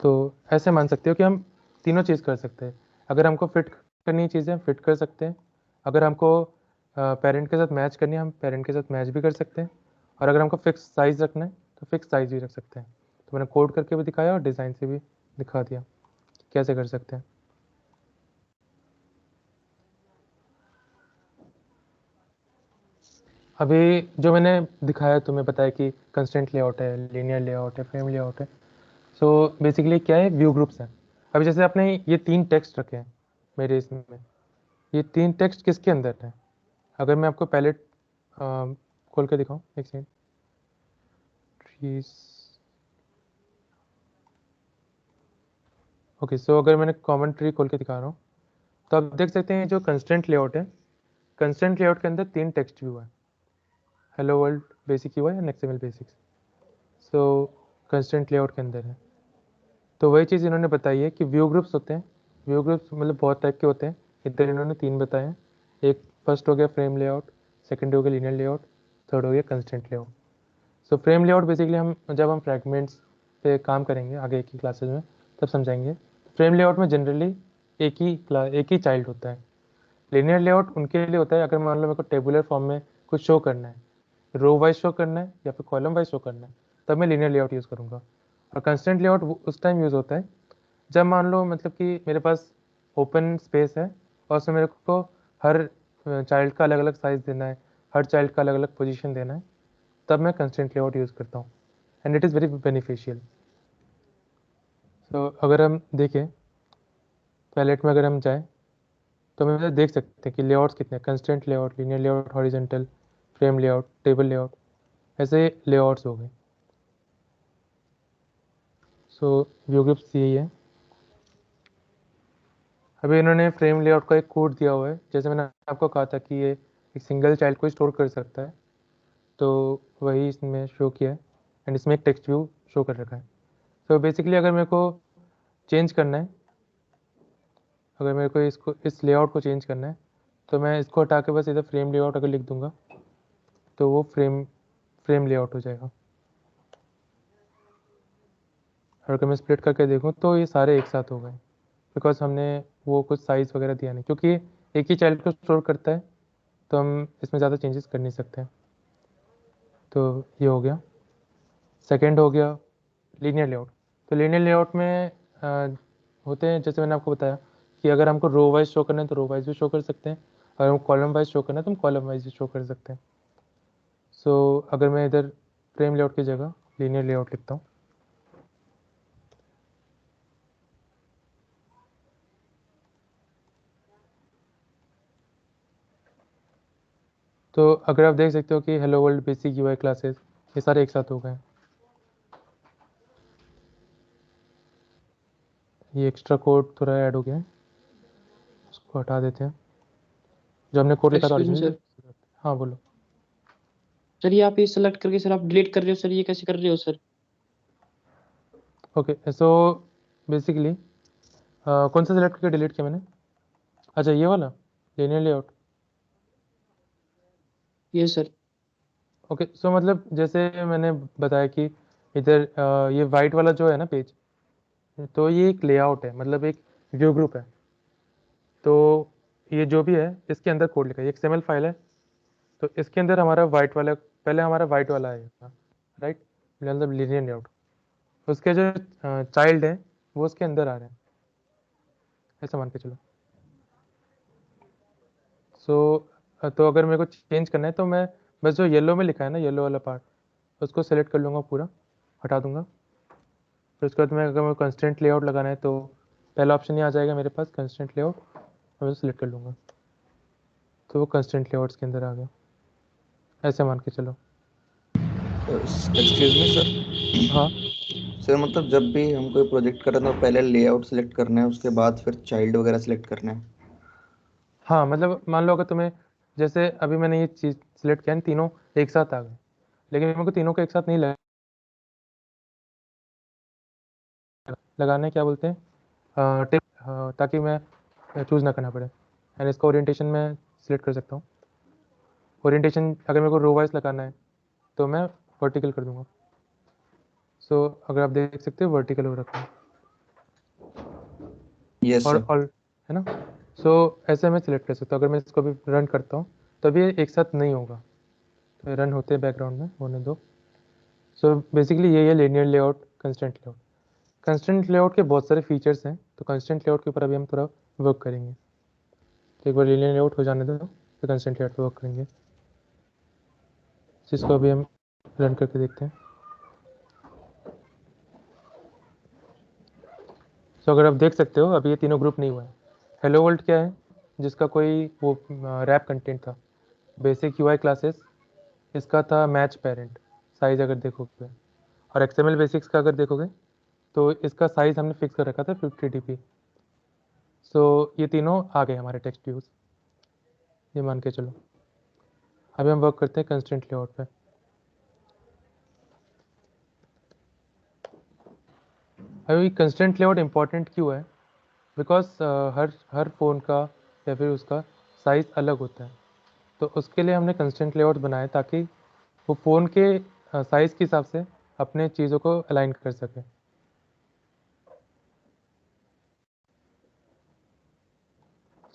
तो ऐसे मान सकते हो कि हम तीनों चीज़ कर सकते हैं। अगर हमको फिट करनी चीज़ें फिट कर सकते हैं, अगर हमको पेरेंट के साथ मैच करनी है हम पेरेंट के साथ मैच भी कर सकते हैं, और अगर हमको फिक्स साइज़ रखना है तो फिक्स साइज़ भी रख सकते हैं। तो मैंने कोड करके भी दिखाया और डिज़ाइन से भी दिखा दिया कैसे कर सकते हैं। अभी जो मैंने दिखाया तुम्हें बताया कि कंस्टेंट लेआउट है, लीनियर लेआउट है, फ्रेम लेआउट है। सो बेसिकली क्या है, व्यू ग्रुप्स हैं। अभी जैसे आपने ये 3 टेक्स्ट रखे हैं मेरे इसमें, ये 3 टेक्स्ट किसके अंदर है? अगर मैं आपको पैलेट खोल के दिखाऊं, एक सेकंड। Trees okay. सो अगर मैंने कॉमन ट्री खोल के दिखा रहा हूँ तो आप देख सकते हैं जो कंस्टेंट लेआउट है, कंस्टेंट लेआउट के अंदर 3 टेक्स्ट व्यू है, hello world, basic UI and XML basics. So constant layout के अंदर है। तो वही चीज़ इन्होंने बताई है कि व्यू ग्रुप्स होते हैं। व्यू ग्रुप्स मतलब बहुत टाइप के होते हैं, इधर इन्होंने 3 बताए हैं। एक फर्स्ट हो गया फ्रेम लेआउट, सेकंड हो गया लीनियर लेआउट, थर्ड हो गया कंस्टेंट लेआउट। सो फ्रेम लेआउट बेसिकली हम जब हम फ्रैगमेंट्स पे काम करेंगे आगे की क्लासेज में तब समझाएंगे। फ्रेम लेआउट में जनरली एक ही चाइल्ड होता है। लीनियर लेआउट उनके लिए होता है अगर मान लो मेरे को टेबुलर फॉर्म में कुछ शो करना है, रो वाइज शो करना है या फिर कॉलम वाइज शो करना है, तब मैं लीनियर लेआउट यूज़ करूँगा। और कंस्टेंट लेआउट उस टाइम यूज़ होता है जब मान लो मतलब कि मेरे पास ओपन स्पेस है और उसमें मेरे को हर चाइल्ड का अलग अलग साइज़ देना है, हर चाइल्ड का अलग अलग पोजीशन देना है, तब मैं कंस्टेंट लेआउट यूज़ करता हूँ and it is very beneficial. So अगर हम देखें पैलेट में अगर हम जाएँ तो हम देख सकते हैं कि लेआउट्स कितने हैं, constant layout, linear layout, horizontal, frame layout, table layout, ऐसे लेआउट्स हो गए। सो व्यू ग्रुप्स यही है। अभी इन्होंने फ्रेम लेआउट का एक कोड दिया हुआ है, जैसे मैंने आपको कहा था कि ये एक सिंगल चाइल्ड को स्टोर कर सकता है, तो वही इसमें शो किया है एंड इसमें एक टेक्स्ट व्यू शो कर रखा है। तो बेसिकली अगर मेरे को चेंज करना है, अगर मेरे को इसको इस लेआउट को चेंज करना है तो मैं इसको हटा के बस इधर फ्रेम लेआउट अगर लिख दूंगा तो वो फ्रेम लेआउट हो जाएगा। और अगर मैं स्प्लिट करके देखूँ तो ये सारे एक साथ हो गए बिकॉज हमने वो कुछ साइज़ वगैरह दिया नहीं, क्योंकि एक ही चाइल्ड को स्टोर करता है तो हम इसमें ज़्यादा चेंजेस कर नहीं सकते हैं। तो ये हो गया। सेकंड हो गया लीनियर लेआउट। तो लीनियर लेआउट में होते हैं जैसे मैंने आपको बताया कि अगर हमको रो वाइज शो करना है तो रो वाइज भी शो कर सकते हैं, अगर हमको कॉलम वाइज शो करना है तो हम कॉलम वाइज भी शो कर सकते हैं। सो अगर मैं इधर फ्रेम लेआउट की जगह लीनियर लेआउट लिखता हूँ तो अगर आप देख सकते हो कि hello world, basic UI classes, ये सारे एक साथ हो गए हैं। ये एक्स्ट्रा कोड थोड़ा ऐड हो गया है, उसको हटा देते हैं जो हमने कोड लिखा था एक्सक्यूज मी ओरिजिनल। सर, हाँ बोलो। सर ये आप ये सेलेक्ट करके सर आप डिलीट कर रहे हो सर, ये कैसे कर रहे हो सर? ओके सो बेसिकली कौन सा सेलेक्ट करके डिलीट किया मैंने? अच्छा ये वाला लीनियर लेआउट। ये सर ओके सो मतलब जैसे मैंने बताया कि इधर ये वाइट वाला जो है ना पेज, तो ये एक लेआउट है, मतलब एक व्यू ग्रुप है। तो ये जो भी है इसके अंदर कोड लिखा है, ये XML फाइल है, तो इसके अंदर हमारा वाइट वाला पहले हमारा वाइट वाला आएगा, राइट, मतलब लीनियर लेआउट। उसके जो चाइल्ड है वो उसके अंदर आ रहे हैं, ऐसा मान के चलो। सो तो अगर मेरे को चेंज करना है तो मैं बस जो येलो में लिखा है ना, येलो वाला पार्ट, उसको सेलेक्ट कर लूँगा, पूरा हटा दूंगा। फिर उसके बाद मैं अगर मैं कंस्टेंट लेआउट लगाना है तो पहला ऑप्शन ही आ जाएगा मेरे पास, कंस्टेंट लेआउट, मैं उसे सेलेक्ट कर लूँगा तो वो कंस्टेंट लेआउट्स के अंदर आ गया, ऐसे मान के चलो। Excuse me sir. हाँ सर मतलब जब भी हम कोई प्रोजेक्ट कर रहे हैं तो पहले लेआउट सेलेक्ट करना है, उसके बाद फिर चाइल्ड वगैरह सेलेक्ट करना है। हाँ, मतलब मान लो अगर तुम्हें, जैसे अभी मैंने ये चीज़ सिलेक्ट किया, तीनों एक साथ आ गए, लेकिन मेरे को तीनों को एक साथ नहीं लगाना है, क्या बोलते हैं, टिक, ताकि मैं चूज़ ना करना पड़े। एंड इसका ओरिएंटेशन मैं सिलेक्ट कर सकता हूँ। ओरिएंटेशन अगर मेरे को रो वाइज लगाना है तो मैं वर्टिकल कर दूंगा। सो अगर आप देख सकते हो वर्टिकल हो रखा है। यस और सर। है ना। सो ऐसे मैं सिलेक्ट कर सकता हूँ। अगर मैं इसको भी रन करता हूँ तभी ये एक साथ नहीं होगा, तो रन होते बैकग्राउंड में होने दो। सो बेसिकली ये है linear layout, constraint layout. Constraint layout के बहुत सारे फीचर्स हैं, तो कंस्ट्रेंट लेआउट के ऊपर अभी हम थोड़ा वर्क करेंगे। तो एक बार लीनियर लेआउट हो जाने दो, तो कंस्ट्रेंट लेआउट पे वर्क करेंगे, जिसको अभी हम रन करके देखते हैं। सो अगर आप देख सकते हो अभी ये तीनों ग्रुप नहीं हुआ है। हेलो वर्ल्ड क्या है, जिसका कोई वो रैप कंटेंट था। बेसिक यूआई क्लासेस, इसका था मैच पेरेंट साइज अगर देखोगे। और एक्सएमएल बेसिक्स का अगर देखोगे तो इसका साइज हमने फिक्स कर रखा था 50 dp। सो ये तीनों आ गए हमारे टेक्स्ट व्यूज, ये मान के चलो। अभी हम वर्क करते हैं कंस्ट्रेंट लेआउट पे। अभी कंस्ट्रेंट लेआउट इंपॉर्टेंट क्यों है, बिकॉज हर फ़ोन का या फिर उसका साइज़ अलग होता है। तो उसके लिए हमने कंस्ट्रेंट लेआउट बनाए ताकि वो फ़ोन के साइज़ के हिसाब से अपने चीज़ों को अलाइन कर सके।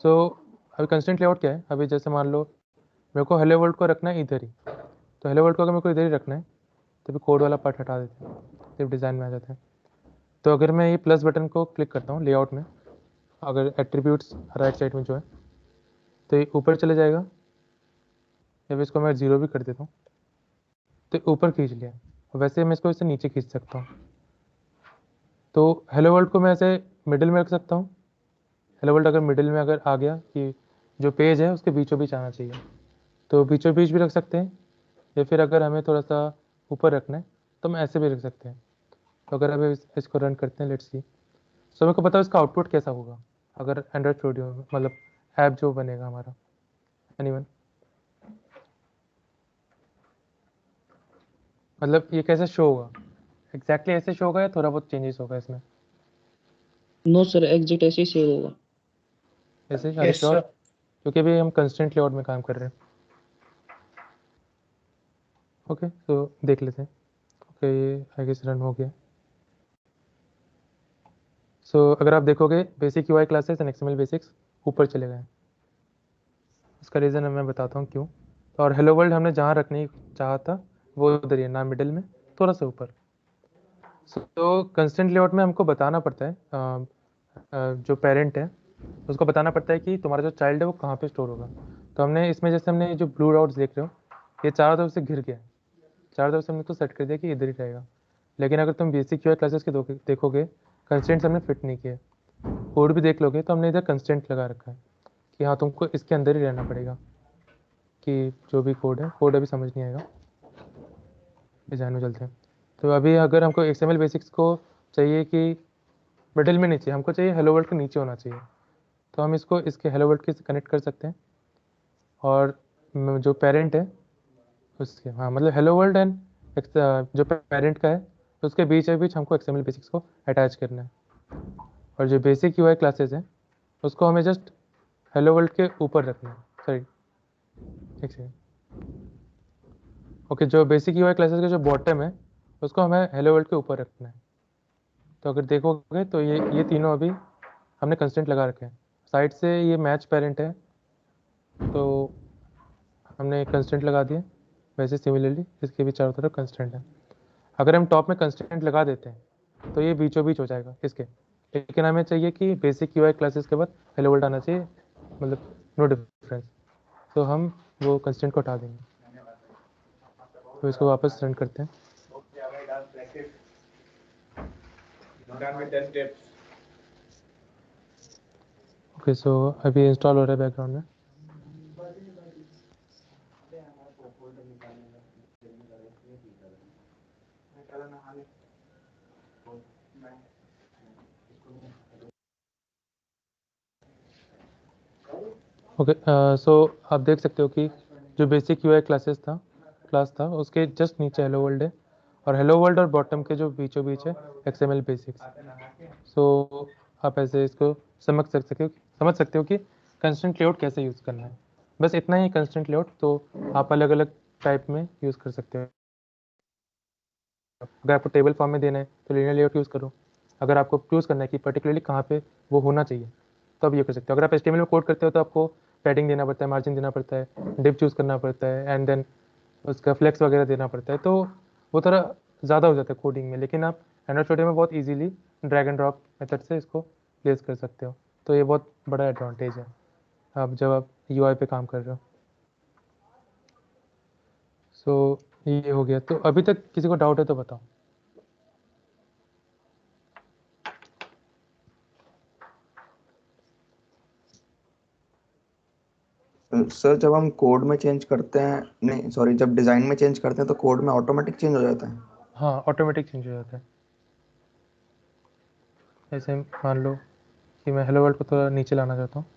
सो अभी कंस्ट्रेंट लेआउट क्या है, अभी जैसे मान लो मेरे को हेलो वर्ल्ड को रखना है इधर ही, तो हेलो वर्ल्ड को अगर मेरे को इधर ही रखना है तो फिर कोड वाला पार्ट हटा देते हैं, सिर्फ डिज़ाइन में आ जाता है। तो अगर मैं ये प्लस बटन को क्लिक करता हूँ लेआउट में, अगर एट्रीब्यूट्स राइट साइड में जो है, तो ये ऊपर चले जाएगा, या फिर इसको मैं 0 भी कर देता हूँ तो ऊपर खींच लिया। वैसे मैं इसको इससे नीचे खींच सकता हूँ। तो हेलो वर्ल्ड को मैं ऐसे मिडिल में रख सकता हूँ। हेलो वर्ल्ड अगर मिडिल में अगर आ गया कि जो पेज है उसके बीचों बीच आना चाहिए, तो बीचों बीच भी रख सकते हैं, या फिर अगर हमें थोड़ा सा ऊपर रखना है तो हम ऐसे भी रख सकते हैं। तो अगर अभी इसको रन करते हैं, लेट्स सी। सो मेरे को पता है इसका आउटपुट कैसा होगा अगर एंड्रॉइड स्टूडियो में, मतलब ऐप जो बनेगा हमारा। एनीवन, मतलब ये कैसे शो होगा, एग्जैक्टली ऐसे शो होगा या थोड़ा बहुत चेंजेस होगा इसमें? नो सर, एग्जिट ऐसे ही सेव होगा। ऐसे ही श्योर, क्योंकि अभी हम कंस्टेंट लेआउट में काम कर रहे हैं। ओके, तो देख लेते हैं। ओके, आई गेस रन हो गया। सो अगर आप देखोगे basic UI classes and XML basics ऊपर चले गए हैं। इसका रीज़न मैं बताता हूँ क्यों। और हेलो वर्ल्ड हमने जहाँ रखने चाहा था वो उधर ही है ना, मिडिल में थोड़ा सा ऊपर। तो कंस्टेंट लेआउट में हमको बताना पड़ता है जो पेरेंट है उसको बताना पड़ता है कि तुम्हारा जो चाइल्ड है वो कहाँ पे स्टोर होगा। तो हमने इसमें जैसे हमने जो ब्लू डॉट्स देख रहे हो, ये चारों तरफ से घिर गया, चारों तरफ से हमने तो सेट कर दिया कि इधर ही रहेगा। लेकिन अगर तुम बेसिक यूआई क्लासेस के देखोगे, कंस्टेंट्स हमने फिट नहीं किए। कोड भी देख लोगे तो हमने इधर कंस्टेंट लगा रखा है कि हाँ तुमको इसके अंदर ही रहना पड़ेगा, कि जो भी कोड है, कोड अभी समझ नहीं आएगा, डिज़ाइन में चलते हैं। तो अभी अगर हमको एक्सएमएल बेसिक्स को चाहिए कि मिडिल में नहीं चाहिए, हमको चाहिए हेलो वर्ल्ड के नीचे होना चाहिए, तो हम इसको इसके हेलो वर्ल्ड के से कनेक्ट कर सकते हैं। और जो पेरेंट है उसके, हाँ मतलब हेलो वर्ल्ड एंड जो पेरेंट का है उसके बीच हमको एक्सएमएल बेसिक्स को अटैच करना है। और जो बेसिक यूआई क्लासेस हैं उसको हमें जस्ट हेलो वर्ल्ड के ऊपर रखना है। सॉरी, एक सेकेंड। ओके, जो बेसिक यूआई क्लासेस का जो बॉटम है उसको हमें हेलो वर्ल्ड के ऊपर रखना है। तो अगर देखोगे तो ये तीनों अभी हमने कंस्टेंट लगा रखे हैं। साइड से ये मैच पेरेंट है तो हमने कंस्टेंट लगा दिए। वैसे सिमिलरली इसके भी चारों तरफ कंस्टेंट है। अगर हम टॉप में कंस्टेंट लगा देते हैं तो ये बीचों बीच हो जाएगा इसके, लेकिन हमें चाहिए कि बेसिक यूआई क्लासेस के बाद हेलो वर्ल्ड आना चाहिए, मतलब नो डिफरेंस। तो हम वो कंस्टेंट को हटा देंगे। तो इसको वापस रन करते हैं। ओके, सो अभी इंस्टॉल हो रहा है बैकग्राउंड में। ओके, सो आप देख सकते हो कि जो बेसिक यूआई क्लास था उसके जस्ट नीचे हेलो वर्ल्ड है, और हेलो वर्ल्ड और बॉटम के जो बीचों बीच है XML बेसिक्स। सो आप ऐसे इसको समझ सकते हो कि कंस्ट्रेंट लेआउट कैसे यूज़ करना है। बस इतना ही कंस्ट्रेंट लेआउट, तो आप अलग अलग टाइप में यूज़ कर सकते हो। अगर आपको टेबल फॉर्म में देना है तो लीनियर लेआउट यूज़ करो। अगर आपको चूज़ करना है कि पर्टिकुलरली कहाँ पे वो होना चाहिए तो आप ये कर सकते हो। अगर आप HTML में कोड करते हो तो आपको पैडिंग देना पड़ता है, मार्जिन देना पड़ता है, डिव चूज़ करना पड़ता है, एंड देन उसका फ्लेक्स वगैरह देना पड़ता है, तो वो थोड़ा ज़्यादा हो जाता है कोडिंग में। लेकिन आप एंड्रॉइड स्टूडियो में बहुत easily drag and drop method से इसको प्लेस कर सकते हो, तो ये बहुत बड़ा एडवांटेज है आप जब आप UI पे काम कर रहे हो। सो ये हो गया। तो अभी तक किसी को डाउट है तो बताओ। सर जब हम कोड में चेंज करते हैं, नहीं सॉरी, जब डिज़ाइन में चेंज करते हैं तो कोड में ऑटोमेटिक चेंज हो जाता है? हाँ, ऑटोमेटिक चेंज हो जाता है। ऐसे मान लो कि मैं हेलो वर्ल्ड को थोड़ा नीचे लाना चाहता हूँ,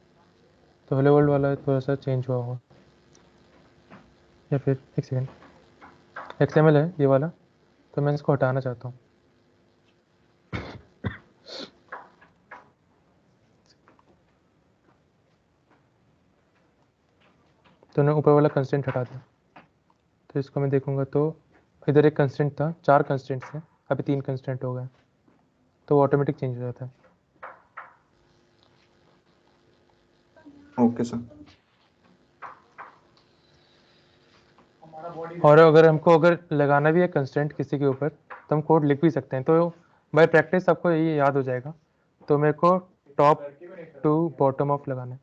तो हेलो वर्ल्ड वाला थोड़ा सा चेंज हुआ होगा, या फिर एक सेकेंड, XML है ये वाला, तो मैं इसको हटाना चाहता हूँ। तो मैंने ऊपर वाला कंस्टेंट हटा दिया, तो इसको मैं देखूंगा तो इधर एक कंस्टेंट था, 4 कंस्टेंट्स हैं, अभी 3 कंस्टेंट हो गए, तो ऑटोमेटिक चेंज हो जाता है। Okay sir. और अगर हमको लगाना भी है कंस्टेंट किसी के ऊपर तो हम कोड लिख भी सकते हैं। तो बाय प्रैक्टिस आपको ये याद हो जाएगा। तो मेरे को टॉप टू बॉटम ऑफ लगाना है।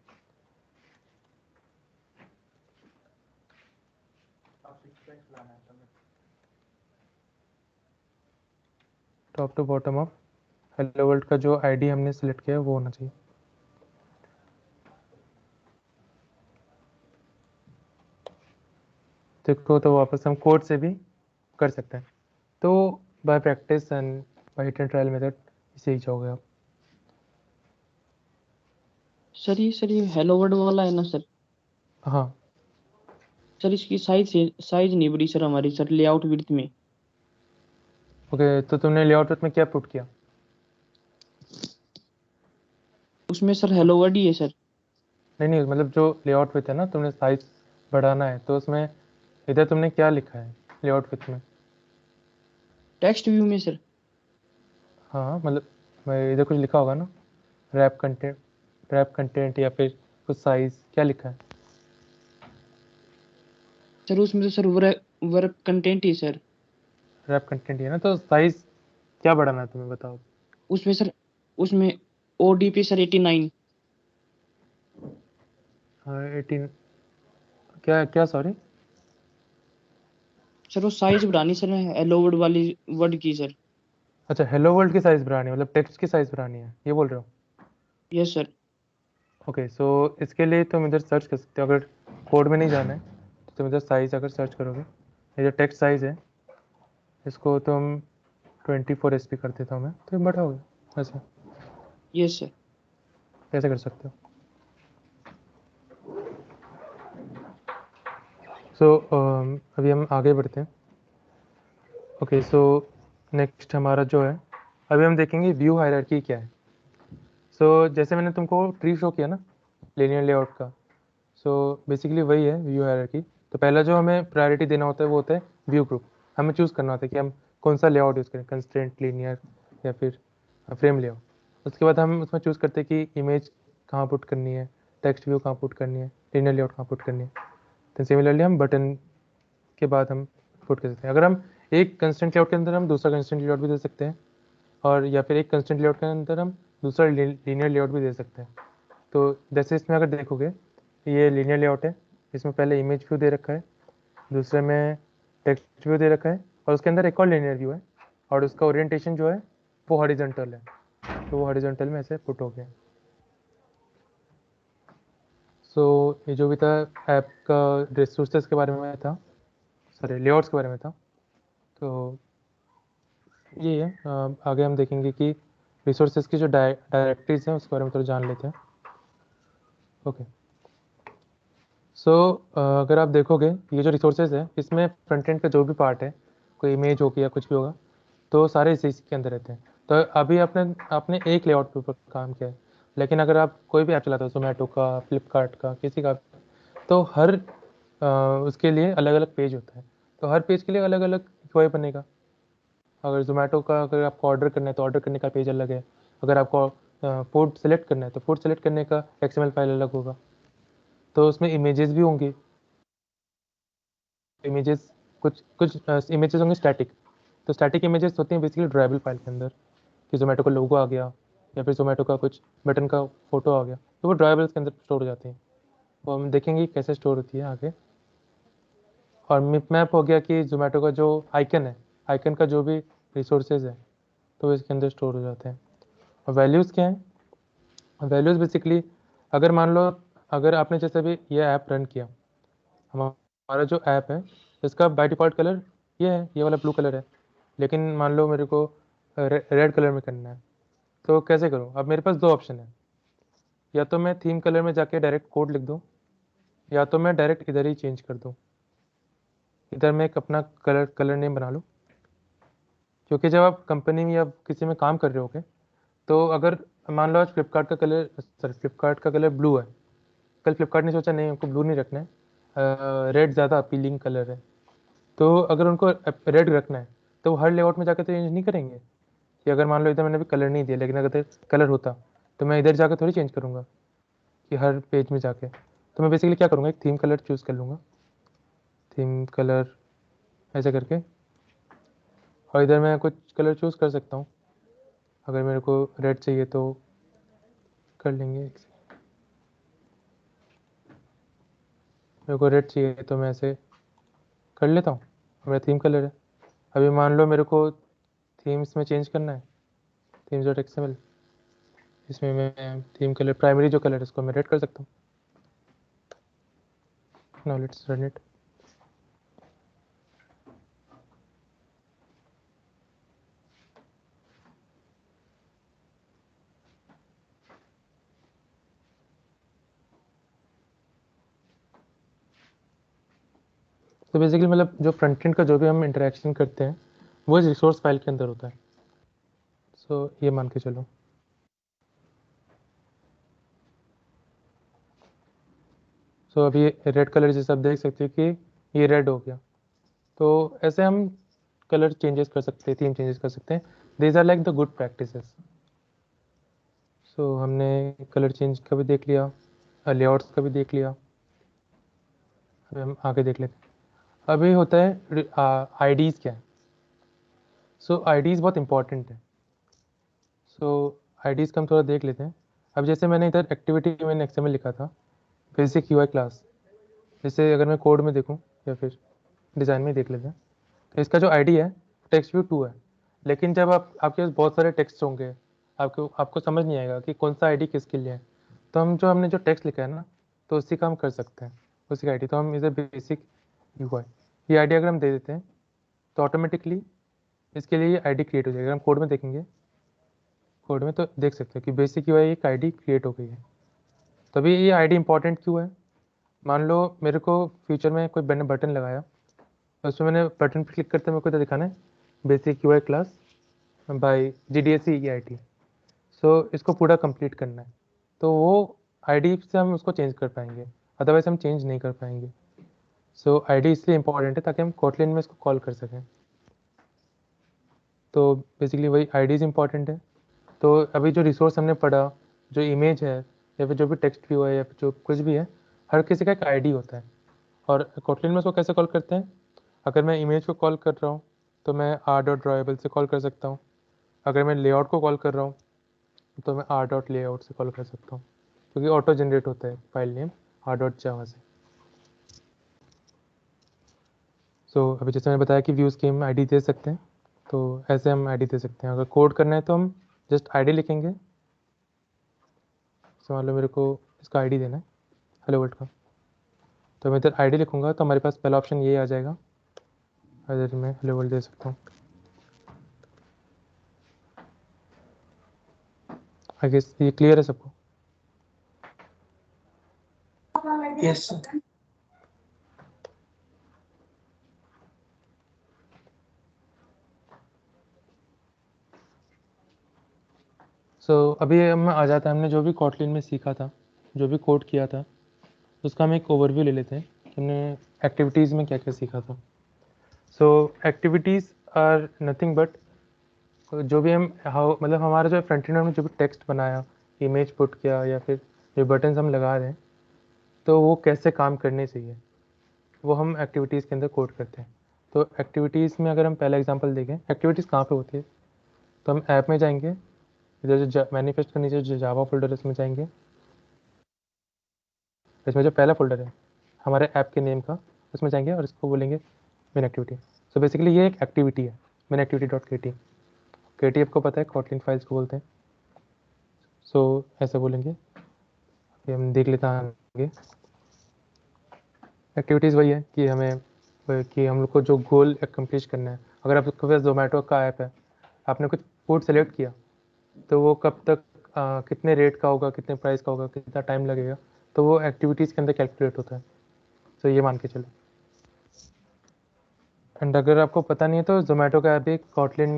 Top to bottom of hello world का जो आईडी हमने सेलेक्ट किया है वो होना चाहिए। देखो तो वापस हम कोड से भी कर सकते हैं। तो by practice and by hit and trial method सीख जाओगे आप। सर ये हेलो वर्ल्ड वाला है ना सर? हाँ सर इसकी साइज नहीं बढ़ी सर हमारी, सर लेआउट विड्थ में। ओके, तो तुमने लेआउट में क्या पुट किया? उसमें सर हेलो वर्ल्ड ही है सर। नहीं, मतलब जो लेआउट विथ है ना, तुमने साइज बढ़ाना है तो उसमें इधर तुमने क्या लिखा है लेआउट विथ में? टेक्स्ट व्यू में सर। हाँ मतलब इधर कुछ लिखा होगा ना, रैप कंटेंट या फिर कुछ साइज, क्या लिखा है? सर उसमें तो सर वर्क कंटेंट ही सर। रैप कंटेंट है ना, तो साइज क्या बढ़ाना है तुम्हें बताओ? उसमें सर उसमें ODP सर 89। हाँ 18, क्या क्या सॉरी? सर वो साइज बढ़ानी सर, हेलो वर्ल्ड वाली वर्ड की सर। अच्छा, हेलो वर्ल्ड की साइज बढ़ानी है, मतलब टेक्स्ट की साइज बढ़ानी है, ये बोल रहे हो? Yes sir. ओके, सो इसके लिए तुम इधर सर्च कर सकते हो। अगर कोड में नहीं जाना है तो तुम इधर साइज अगर सर्च करोगे, ये जो टेक्स्ट साइज है इसको तुम 24 SP कर देता हूँ मैं, तो ये बढ़ाओगे ऐसे। Yes sir. कैसे कर सकते हो? सो अभी हम आगे बढ़ते हैं। ओके, सो नेक्स्ट हमारा जो है, अभी हम देखेंगे व्यू हायरार्की क्या है। सो जैसे मैंने तुमको ट्री शो किया ना लीनियर लेआउट का, सो बेसिकली वही है व्यू हायरार्की। तो पहला जो हमें प्रायोरिटी देना होता है वो होता है व्यू ग्रुप। हमें चूज़ करना होता है कि हम कौन सा लेआउट यूज़ करें, कंस्ट्रेंट, लीनियर या फिर फ्रेम लेआउट। उसके बाद हम उसमें चूज़ करते हैं कि इमेज कहाँ पुट करनी है, टेक्स्ट व्यू कहाँ पुट करनी है, लीनियर लेआउट कहाँ पुट करनी है। तो सिमिलरली हम बटन के बाद हम पुट कर सकते हैं। अगर हम एक कंस्टेंट लेआउट के अंदर हम दूसरा कंस्टेंट लेआउट भी दे सकते हैं, और या फिर एक कंस्टेंट लेआउट के अंदर हम दूसरा लीनियर लेआउट भी दे सकते हैं। तो जैसे इसमें अगर देखोगे, ये लीनियर लेआउट है, इसमें पहले इमेज व्यू दे रखा है, दूसरे में टेक्स्ट व्यू दे रखा है, और उसके अंदर एक और लीनियर व्यू है, और उसका ओरिएंटेशन जो है वो हॉरिजॉन्टल है, तो वो हॉरिजॉन्टल में ऐसे पुट हो गया। सो ये जो भी था ऐप का रिसोर्सेज के बारे में था, सॉरी लेआउट्स के बारे में था। तो ये है। आगे हम देखेंगे कि रिसोर्सेज की जो डायरेक्टरीज हैं उसके बारे में थोड़ा जान लेते हैं। ओके, सो अगर आप देखोगे ये जो रिसोर्सेज है इसमें फ्रंट एंड का जो भी पार्ट है, कोई इमेज होगी या कुछ भी होगा, तो सारे इसी के अंदर रहते हैं। तो अभी आपने एक लेआउट के ऊपर काम किया है, लेकिन अगर आप कोई भी ऐप चलाते हो, जोमेटो का, फ्लिपकार्ट का, किसी का, तो हर उसके लिए अलग अलग पेज होता है। तो हर पेज के लिए अलग अलग यूआई बनेगा। अगर जोमेटो का अगर आपको ऑर्डर करना है तो ऑर्डर करने का पेज अलग है। अगर आपको फूड सेलेक्ट करना है तो फूड सेलेक्ट करने का XML फाइल अलग होगा। तो उसमें इमेजेस भी होंगी। इमेजेस कुछ इमेजेस होंगे स्टैटिक। तो स्टैटिक इमेजेस होती हैं बेसिकली ड्राइबल फाइल के अंदर, कि जोमेटो का लोगो आ गया या फिर जोमेटो का कुछ बटन का फोटो आ गया, तो वो ड्राइबल्स के अंदर स्टोर हो जाती हैं। तो हम देखेंगे कैसे स्टोर होती है आगे। और मैप हो गया कि जोमेटो का जो आइकन है, आइकन का जो भी रिसोर्सेज है तो इसके अंदर स्टोर हो जाते हैं। और वैल्यूज़ क्या हैं? वैल्यूज़ बेसिकली अगर मान लो अगर आपने जैसे भी ये ऐप रन किया, हमारा जो ऐप है इसका बाय डिफ़ॉल्ट कलर ये है, ये वाला ब्लू कलर है, लेकिन मान लो मेरे को रेड कलर में करना है, तो कैसे करूँ? अब मेरे पास दो ऑप्शन है, या तो मैं थीम कलर में जाके डायरेक्ट कोड लिख दूँ, या तो मैं डायरेक्ट इधर ही चेंज कर दूँ। इधर मैं एक अपना कलर नेम बना लूँ, क्योंकि जब आप कंपनी में या किसी में काम कर रहे होगे तो अगर मान लो आज फ्लिपकार्ट का कलर ब्लू है, कल फ्लिपकार्ट ने सोचा नहीं हमको ब्लू नहीं रखना है, रेड ज़्यादा अपीलिंग कलर है, तो अगर उनको रेड रखना है तो वो हर लेआउट में जाकर तो चेंज नहीं करेंगे। कि अगर मान लो इधर मैंने भी कलर नहीं दिया, लेकिन अगर कलर होता तो मैं इधर जाकर थोड़ी चेंज करूँगा कि हर पेज में जाके। तो मैं बेसिकली क्या करूँगा, एक थीम कलर चूज़ कर लूँगा, थीम कलर ऐसे करके, और इधर मैं कुछ कलर चूज़ कर सकता हूँ। अगर मेरे को रेड चाहिए तो कर लेंगे, मेरे को रेड चाहिए तो मैं ऐसे कर लेता हूँ, मेरा थीम कलर है। अभी मान लो मेरे को थीम्स में चेंज करना है, themes.xml, इसमें मैं थीम कलर प्राइमरी जो कलर है इसको मैं रेड कर सकता हूँ। Now let's run it. तो बेसिकली मतलब जो फ्रंट एंड का जो भी हम इंटरेक्शन करते हैं वो इस रिसोर्स फाइल के अंदर होता है। सो ये मान के चलो। सो अभी रेड कलर जैसे आप देख सकते हो कि ये रेड हो गया। तो ऐसे हम कलर चेंजेस कर सकते हैं, थीम चेंजेस कर सकते हैं। These are like the good practices. So हमने कलर चेंज का भी देख लिया, लेआउट्स का भी देख लिया। अभी हम आगे देख लेते हैं। अभी होता है आईडीज़ क्या है। सो आईडीज़ बहुत इंपॉर्टेंट है। सो आईडीज़ का हम थोड़ा देख लेते हैं। अब जैसे मैंने इधर एक्टिविटी में XML लिखा था, बेसिक यूआई क्लास, जैसे अगर मैं कोड में देखूं या फिर डिज़ाइन में देख लेते हैं, तो इसका जो आईडी है टेक्स्ट व्यू 2 है। लेकिन जब आपके पास बहुत सारे टेक्स्ट होंगे, आपको समझ नहीं आएगा कि कौन सा आईडी किसके लिए है। तो हमने जो टेक्स्ट लिखा है ना, तो उसी का हम कर सकते हैं, उसी का आईडी। तो हम इसे बेसिक यूआई, ये आईडी अगर हम दे देते हैं तो ऑटोमेटिकली इसके लिए ये आईडी क्रिएट हो जाएगी। अगर हम कोड में देखेंगे, कोड में तो देख सकते हैं कि बेसिक यूआई एक आईडी क्रिएट हो गई है। तभी ये आईडी इंपॉर्टेंट क्यों है? मान लो मेरे को फ्यूचर में कोई बटन लगाया, उसमें मैंने बटन पर क्लिक करते मेरे को दिखाना है basic UI class by GDSE EIT। So इसको पूरा कंप्लीट करना है, तो वो आईडी से हम उसको चेंज कर पाएंगे, अदरवाइज हम चेंज नहीं कर पाएंगे। सो आईडी इसलिए इंपॉर्टेंट है ताकि हम कोटलिन में इसको कॉल कर सकें। तो बेसिकली वही आईडीज़ इंपॉर्टेंट है। तो अभी जो रिसोर्स हमने पढ़ा, जो इमेज है या फिर जो भी टेक्स्ट व्यू है या फिर जो कुछ भी है, हर किसी का एक आईडी होता है। और कोटलिन में उसको कैसे कॉल करते हैं? अगर मैं इमेज को कॉल कर रहा हूँ तो मैं r.drawable से कॉल कर सकता हूँ। अगर मैं लेआउट को कॉल कर रहा हूँ तो मैं r.layout से कॉल कर सकता हूँ, क्योंकि ऑटो जनरेट होता है फाइल नेम r.java से। सो अभी जैसे मैंने बताया कि व्यूज़ की हम आईडी दे सकते हैं, तो ऐसे हम आईडी दे सकते हैं। अगर कोड करना है तो हम जस्ट आईडी लिखेंगे। मान लो मेरे को इसका आईडी देना है हेलो वर्ल्ड का, तो मैं इधर आईडी लिखूंगा तो हमारे पास पहला ऑप्शन ये आ जाएगा, इधर मैं हेलो वर्ल्ड दे सकता हूँ। आई गेस ये क्लियर है सबको? Yes sir. सो अभी हम आ जाता है, हमने जो भी कॉटलिन में सीखा था, जो भी कोड किया था, उसका हम एक ओवरव्यू ले लेते हैं कि हमने एक्टिविटीज़ में क्या क्या सीखा था। सो एक्टिविटीज़ आर नथिंग बट जो भी हम मतलब हमारा जो फ्रंट एंड में जो भी टेक्स्ट बनाया, इमेज पुट किया या फिर जो बटन्स हम लगा रहे हैं, तो वो कैसे काम करने चाहिए वो हम एक्टिविटीज़ के अंदर कोड करते हैं। तो एक्टिविटीज़ में अगर हम पहला एग्जांपल देखें, एक्टिविटीज़ कहाँ पे होती है, तो हम ऐप में जाएंगे, इधर जो मैनिफेस्ट के नीचे जो जावा फोल्डर है उसमें जाएंगे, इसमें जो पहला फोल्डर है हमारे ऐप के नेम का, उसमें जाएंगे और इसको बोलेंगे मेन एक्टिविटी। सो बेसिकली ये एक एक्टिविटी है, मेन एक्टिविटी डॉट के टी आपको पता है कॉटलिन फाइल्स को बोलते हैं। सो ऐसा बोलेंगे, अभी हम देख लेते हैं आगे। एक्टिविटीज़ वही है कि हम लोग को जो गोल एकम्प्लिश करना है। अगर आपके पास जोमेटो का ऐप है, आपने कुछ फूड सेलेक्ट किया, तो वो कब तक कितने रेट का होगा, कितने प्राइस का होगा, कितना टाइम लगेगा, तो वो एक्टिविटीज़ के अंदर कैलकुलेट होता है। तो ये मान के चलो। एंड अगर आपको पता नहीं है तो जोमेटो का ऐप भी कॉटलिन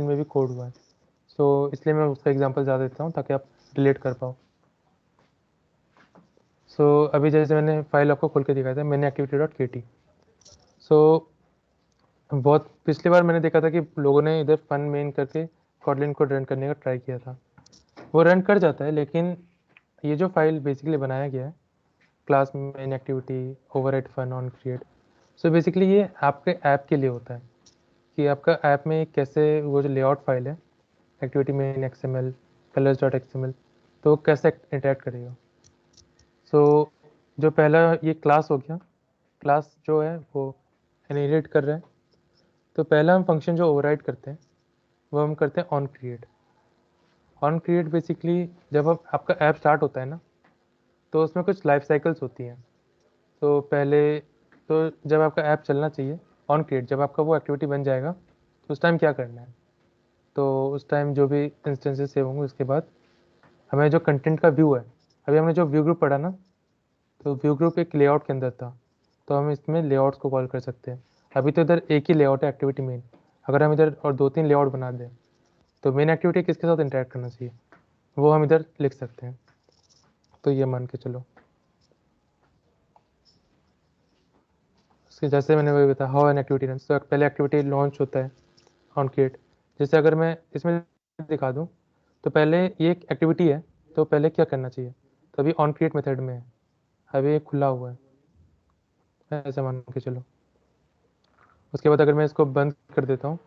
में भी कोड हुआ है। सो इसलिए मैं उसका एग्जांपल ज़्यादा देता हूँ ताकि आप रिलेट कर पाओ। सो अभी जैसे मैंने फाइल आपको खोल के दिखाया था, मैंने एक्टिविटी डॉट के टी। सो बहुत पिछली बार मैंने देखा था कि लोगों ने इधर फन मेन करके कॉटलिन को रन करने का ट्राई किया था, वो रन कर जाता है, लेकिन ये जो फाइल बेसिकली बनाया गया है class main activity override fun on create, so basically ये आपके ऐप के लिए होता है कि आपका ऐप में कैसे वो जो लेआउट फाइल है activity main XML colours dot XML, तो वो कैसे इंटरेक्ट करेगा। सो जो पहला ये क्लास हो गया, क्लास जो है वो इनहेरिट कर रहे हैं। तो पहला हम फंक्शन जो ओवरराइड करते हैं वो हम करते हैं on create. On create basically जब आपका ऐप स्टार्ट होता है ना, तो उसमें कुछ लाइफ साइकिल्स होती हैं। तो पहले तो जब आपका ऐप चलना चाहिए ऑन क्रिएट, जब आपका वो एक्टिविटी बन जाएगा तो उस टाइम क्या करना है, तो उस टाइम जो भी इंस्टेंसेस सेव होंगे उसके बाद हमें जो कंटेंट का व्यू है, अभी हमने जो व्यू ग्रुप पढ़ा ना, तो व्यू ग्रुप एक लेआउट के अंदर था, तो हम इसमें लेआउट्स को कॉल कर सकते हैं। अभी तो इधर एक ही लेआउट है एक्टिविटी मेन, अगर हम इधर और 2-3 लेआउट बना दें तो मेन एक्टिविटी किसके साथ इंटरेक्ट करना चाहिए वो हम इधर लिख सकते हैं। तो ये मान के चलो, जैसे मैंने वही बताया हाउ एन एक्टिविटी रन, तो पहले एक्टिविटी लॉन्च होता है ऑन क्रिएट। जैसे अगर मैं इसमें दिखा दूँ तो पहले ये एक एक्टिविटी है, तो पहले क्या करना चाहिए, तो अभी ऑन क्रिएट मेथड में है, अभी ये खुला हुआ है, ऐसा मान के चलो। उसके बाद अगर मैं इसको बंद कर देता हूँ,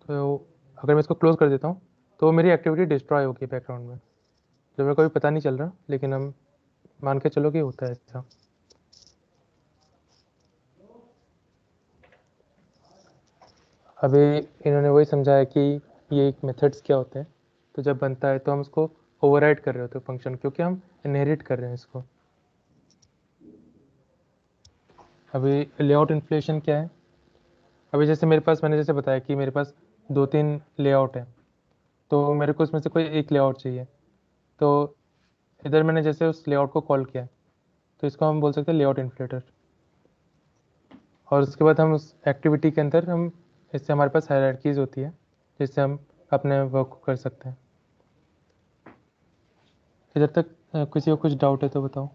तो अगर मैं इसको क्लोज कर देता हूँ तो मेरी एक्टिविटी डिस्ट्रॉय होगी बैकग्राउंड में, जो मेरे को भी पता नहीं चल रहा, लेकिन हम मान के चलो कि होता है ऐसा। अभी इन्होंने वही समझाया कि ये मेथड्स क्या होते हैं, तो जब बनता है तो हम उसको ओवरराइड कर रहे होते हैं फंक्शन, क्योंकि हम इनहेरिट कर रहे हैं इसको। अभी लेआउट इन्फ्लेशन क्या है, अभी जैसे मेरे पास मैंने जैसे बताया कि मेरे पास 2-3 लेआउट है, तो मेरे को उसमें से कोई एक लेआउट चाहिए, तो इधर मैंने जैसे उस लेआउट को कॉल किया, तो इसको हम बोल सकते हैं लेआउट इन्फ्लेटर। और उसके बाद हम उस एक्टिविटी के अंदर हम इससे हमारे पास हायरार्कीज होती है जिससे हम अपने वर्क को कर सकते हैं। इधर तक किसी को कुछ डाउट है तो बताओ।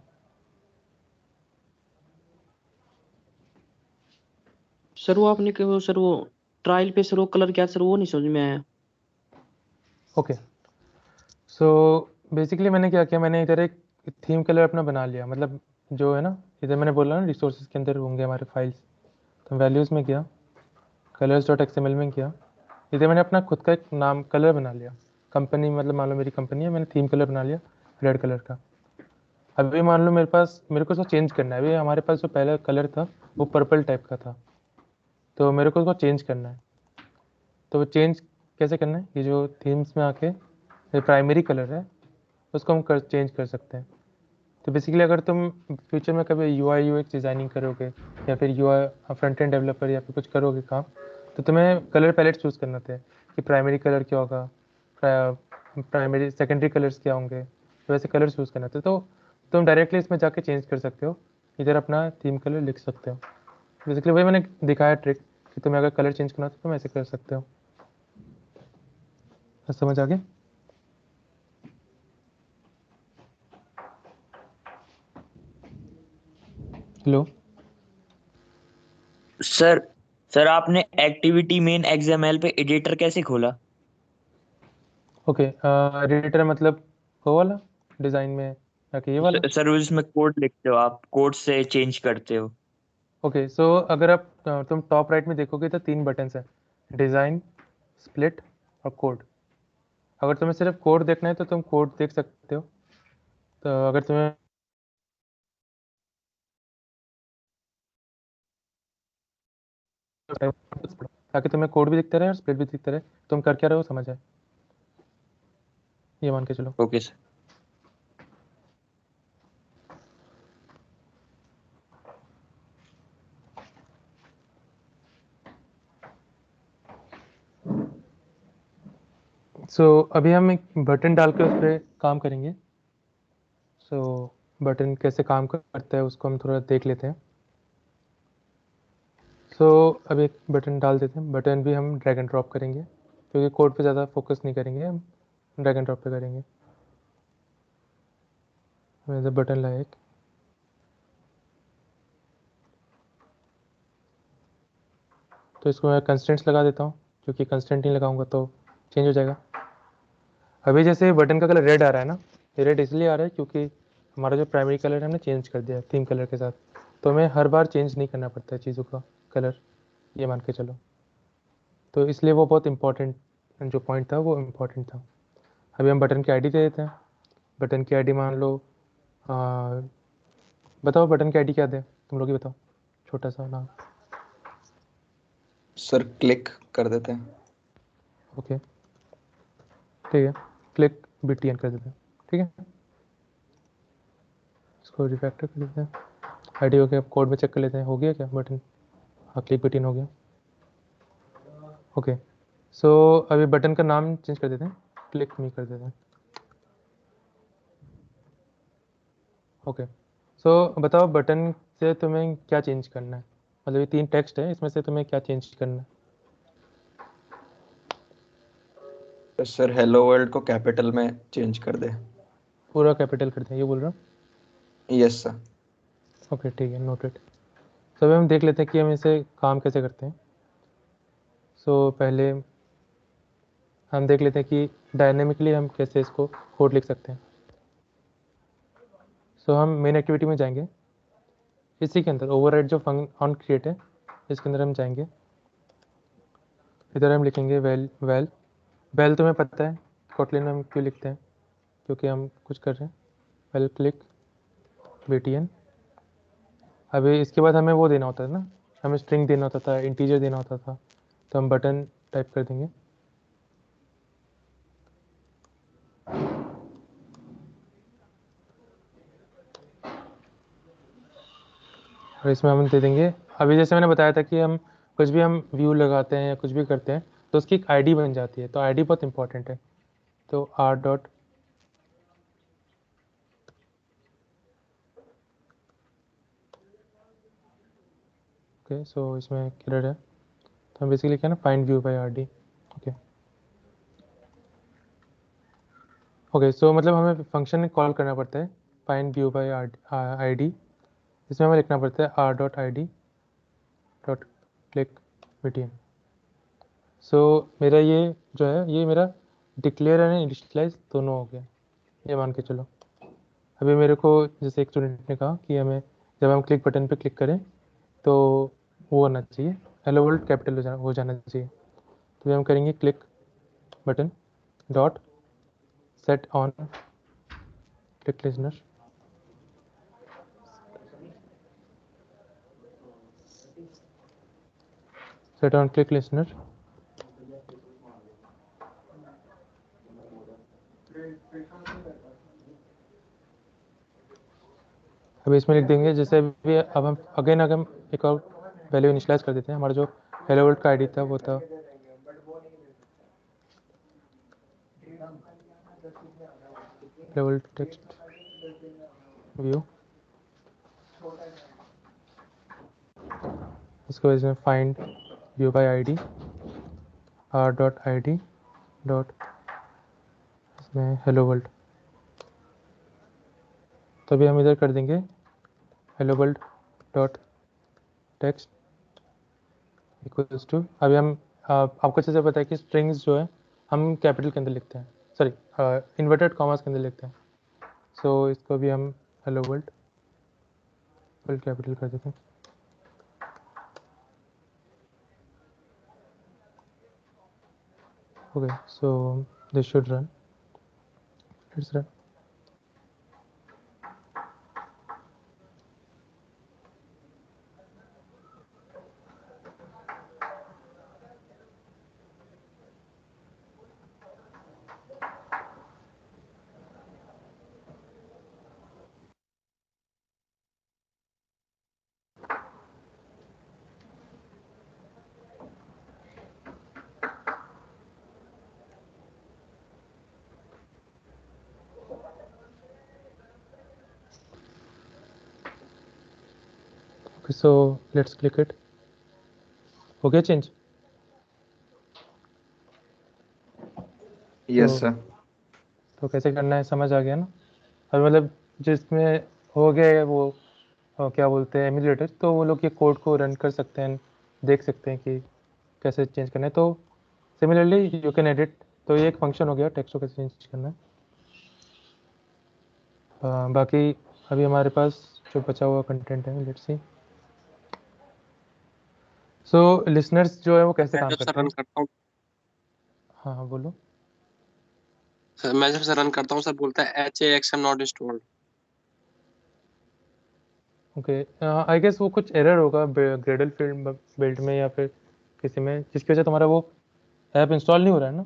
सर वो आपने कहो सर वो ट्रायल पे सर वो कलर क्या सर वो नहीं समझ में आया। ओके, सो बेसिकली मैंने क्या किया, मैंने इधर एक थीम कलर अपना बना लिया, मतलब जो है ना इधर मैंने बोला ना रिसोर्सेज के अंदर होंगे हमारे फाइल्स, तो वैल्यूज़ में किया, कलर्स डॉट XML में किया, इधर मैंने अपना खुद का एक नाम कलर बना लिया, कंपनी मतलब मान लो मेरी कंपनी है, मैंने थीम कलर बना लिया रेड कलर का। अभी मान लो मेरे को उसको चेंज करना है, अभी हमारे पास जो पहला कलर था वो पर्पल टाइप का था, तो मेरे को उसको चेंज करना है। तो वो चेंज कैसे करना है, ये जो थीम्स में आके ये प्राइमरी कलर है उसको हम चेंज कर सकते हैं। तो बेसिकली अगर तुम फ्यूचर में कभी UI UX डिज़ाइनिंग करोगे या फिर UI फ्रंट एंड डेवलपर या फिर कुछ करोगे काम, तो तुम्हें कलर पैलेट चूज़ करना था कि प्राइमरी कलर क्या होगा, प्राइमरी सेकेंडरी कलर्स क्या होंगे, तो वैसे कलर चूज़ करना था। तो तुम डायरेक्टली इसमें जाके चेंज कर सकते हो, इधर अपना थीम कलर लिख सकते हो। बेसिकली वही मैंने दिखाया ट्रिक कि तुम्हें अगर कलर चेंज करना हो तो तुम ऐसे कर सकते हो। समझ आ गया? हेलो सर सर आपने एक्टिविटी मेन XML पे एडिटर कैसे खोला? ओके, एडिटर मतलब वो वाला डिज़ाइन में जाके ये वाला? सर उसमें कोड लिखते हो, आप कोड से चेंज करते हो। ओके, सो अगर आप तुम टॉप राइट में देखोगे तो 3 बटन्स हैं, डिज़ाइन, स्प्लिट और कोड। अगर तुम्हें सिर्फ कोड देखना है तो तुम कोड देख सकते हो। तो अगर तुम्हें ताकि तुम्हें कोड भी दिखता रहे और स्प्लिट भी दिखता रहे, तुम कर क्या रहे हो समझ आए, ये मान के चलो। Okay sir. सो अभी हम एक बटन डाल के उस पर काम करेंगे। सो बटन कैसे काम करता है उसको हम थोड़ा देख लेते हैं। सो अब एक बटन डाल देते हैं। बटन भी हम ड्रैग एंड ड्रॉप करेंगे क्योंकि कोड पे ज़्यादा फोकस नहीं करेंगे, हम ड्रैग एंड ड्रॉप पे करेंगे। बटन लाइक तो इसको मैं कंस्टेंट्स लगा देता हूँ, क्योंकि कंस्टेंट नहीं लगाऊंगा तो चेंज हो जाएगा। अभी जैसे बटन का कलर रेड आ रहा है ना, ये रेड इसलिए आ रहा है क्योंकि हमारा जो प्राइमरी कलर है हमने चेंज कर दिया है थीम कलर के साथ, तो हमें हर बार चेंज नहीं करना पड़ता है चीज़ों का कलर, ये मान के चलो। तो इसलिए वो बहुत इंपॉर्टेंट जो पॉइंट था वो इम्पॉर्टेंट था। अभी हम बटन की आईडी दे देते हैं। बटन की आईडी मान लो बताओ बटन की आईडी क्या दें, तुम लोग ही बताओ, छोटा सा नाम। सर क्लिक कर देते हैं। ओके ठीक है, क्लिक BTN कर देते हैं। ठीक है, इसको रिफैक्टर कर देते हैं। आईडी हो गया, अब कोड में चेक कर लेते हैं हो गया क्या बटन। हाँ क्लिक BTN हो गया। ओके, सो अभी बटन का नाम चेंज कर देते हैं, क्लिक मी कर देते हैं। ओके, सो बताओ बटन से तुम्हें क्या चेंज करना है, मतलब ये 3 टेक्स्ट है, इसमें से तुम्हें क्या चेंज करना है। तो सर हेलो वर्ल्ड को कैपिटल में चेंज कर दे। पूरा कैपिटल कर दें, ये बोल रहा हूँ। Yes sir. ओके ठीक है, नोटेड। सो अभी हम देख लेते हैं कि हम इसे काम कैसे करते हैं। सो पहले हम देख लेते हैं कि डायनेमिकली हम कैसे इसको कोड लिख सकते हैं। सो हम मेन एक्टिविटी में जाएंगे, इसी के अंदर ओवरराइड जो ऑन क्रिएट है इसके अंदर हम जाएंगे। इधर हम लिखेंगे वेल तुम्हें पता है कोटलिन में हम क्यों लिखते हैं, क्योंकि हम कुछ कर रहे हैं। Well click BTN। अभी इसके बाद हमें वो देना होता है ना, हमें स्ट्रिंग देना होता था, इंटीजर देना होता था, तो हम बटन टाइप कर देंगे। और इसमें हम दे देंगे, अभी जैसे मैंने बताया था कि हम कुछ भी हम व्यू लगाते हैं या कुछ भी करते हैं तो उसकी एक आईडी बन जाती है, तो आईडी बहुत इंपॉर्टेंट है। तो r डॉट ओके, सो इसमें क्लियर है, तो हम बेसिकली क्या ना find view by RD। Okay okay, so मतलब हमें फंक्शन कॉल करना पड़ता है फाइंड व्यू बाय ID। इसमें हमें लिखना पड़ता है r dot ID dot click BTN। सो मेरा ये जो है ये मेरा डिक्लेयर एंड इनिशियलाइज दोनों हो गया, ये मान के चलो। अभी मेरे को जैसे एक स्टूडेंट ने कहा कि हमें जब हम क्लिक बटन पे क्लिक करें तो वो होना चाहिए हेलो वर्ल्ड कैपिटल हो जाना चाहिए। तो हम करेंगे click button dot set on click listener, set on click listener अभी इसमें लिख देंगे जैसे अभी अब हम अगेन अगर हम एक और वैल्यू इनिशियलाइज कर देते हैं। हमारा जो हेलो वर्ल्ड का आईडी था वो था हेलो वर्ल्ड टेक्स्ट व्यू। इसको इसमें find view by ID r.id dot इसमें हेलो वर्ल्ड। तो अभी हम इधर कर देंगे hello world dot text equals to, अभी हम आपको अच्छे से पता है कि स्ट्रिंग्स जो है हम कैपिटल के अंदर लिखते हैं, सॉरी इन्वर्टेड कॉमास के अंदर लिखते हैं। सो इसको भी हम हेलो वर्ल्ड फुल कैपिटल कर देते हैं। Okay, so this should run, let's run. Okay, so let's click it. हो गया चेंज? Yes sir. तो कैसे करना है समझ आ गया ना? और मतलब जिसमें हो गया है वो क्या बोलते हैं एमुलेटर, तो वो लोग ये कोड को रन कर सकते हैं, देख सकते हैं कि कैसे चेंज करना है। तो सिमिलरली यू कैन एडिट, तो ये एक फंक्शन हो गया टेक्स्ट को कैसे चेंज करना है। बाकी अभी हमारे पास जो बचा हुआ कंटेंट है, लेट्स सी। सो लिसनर्स जो है वो कैसे काम जब करते सर रन हैं? करता हूँ, हाँ हाँ बोलो। मैं जब सर रन करता हूँ सर बोलता है HAXM not installed. Okay, I guess वो कुछ एरर होगा ग्रेडल फील्ड बिल्ड में या फिर किसी में, जिसकी वजह तुम्हारा वो ऐप इंस्टॉल नहीं हो रहा है ना।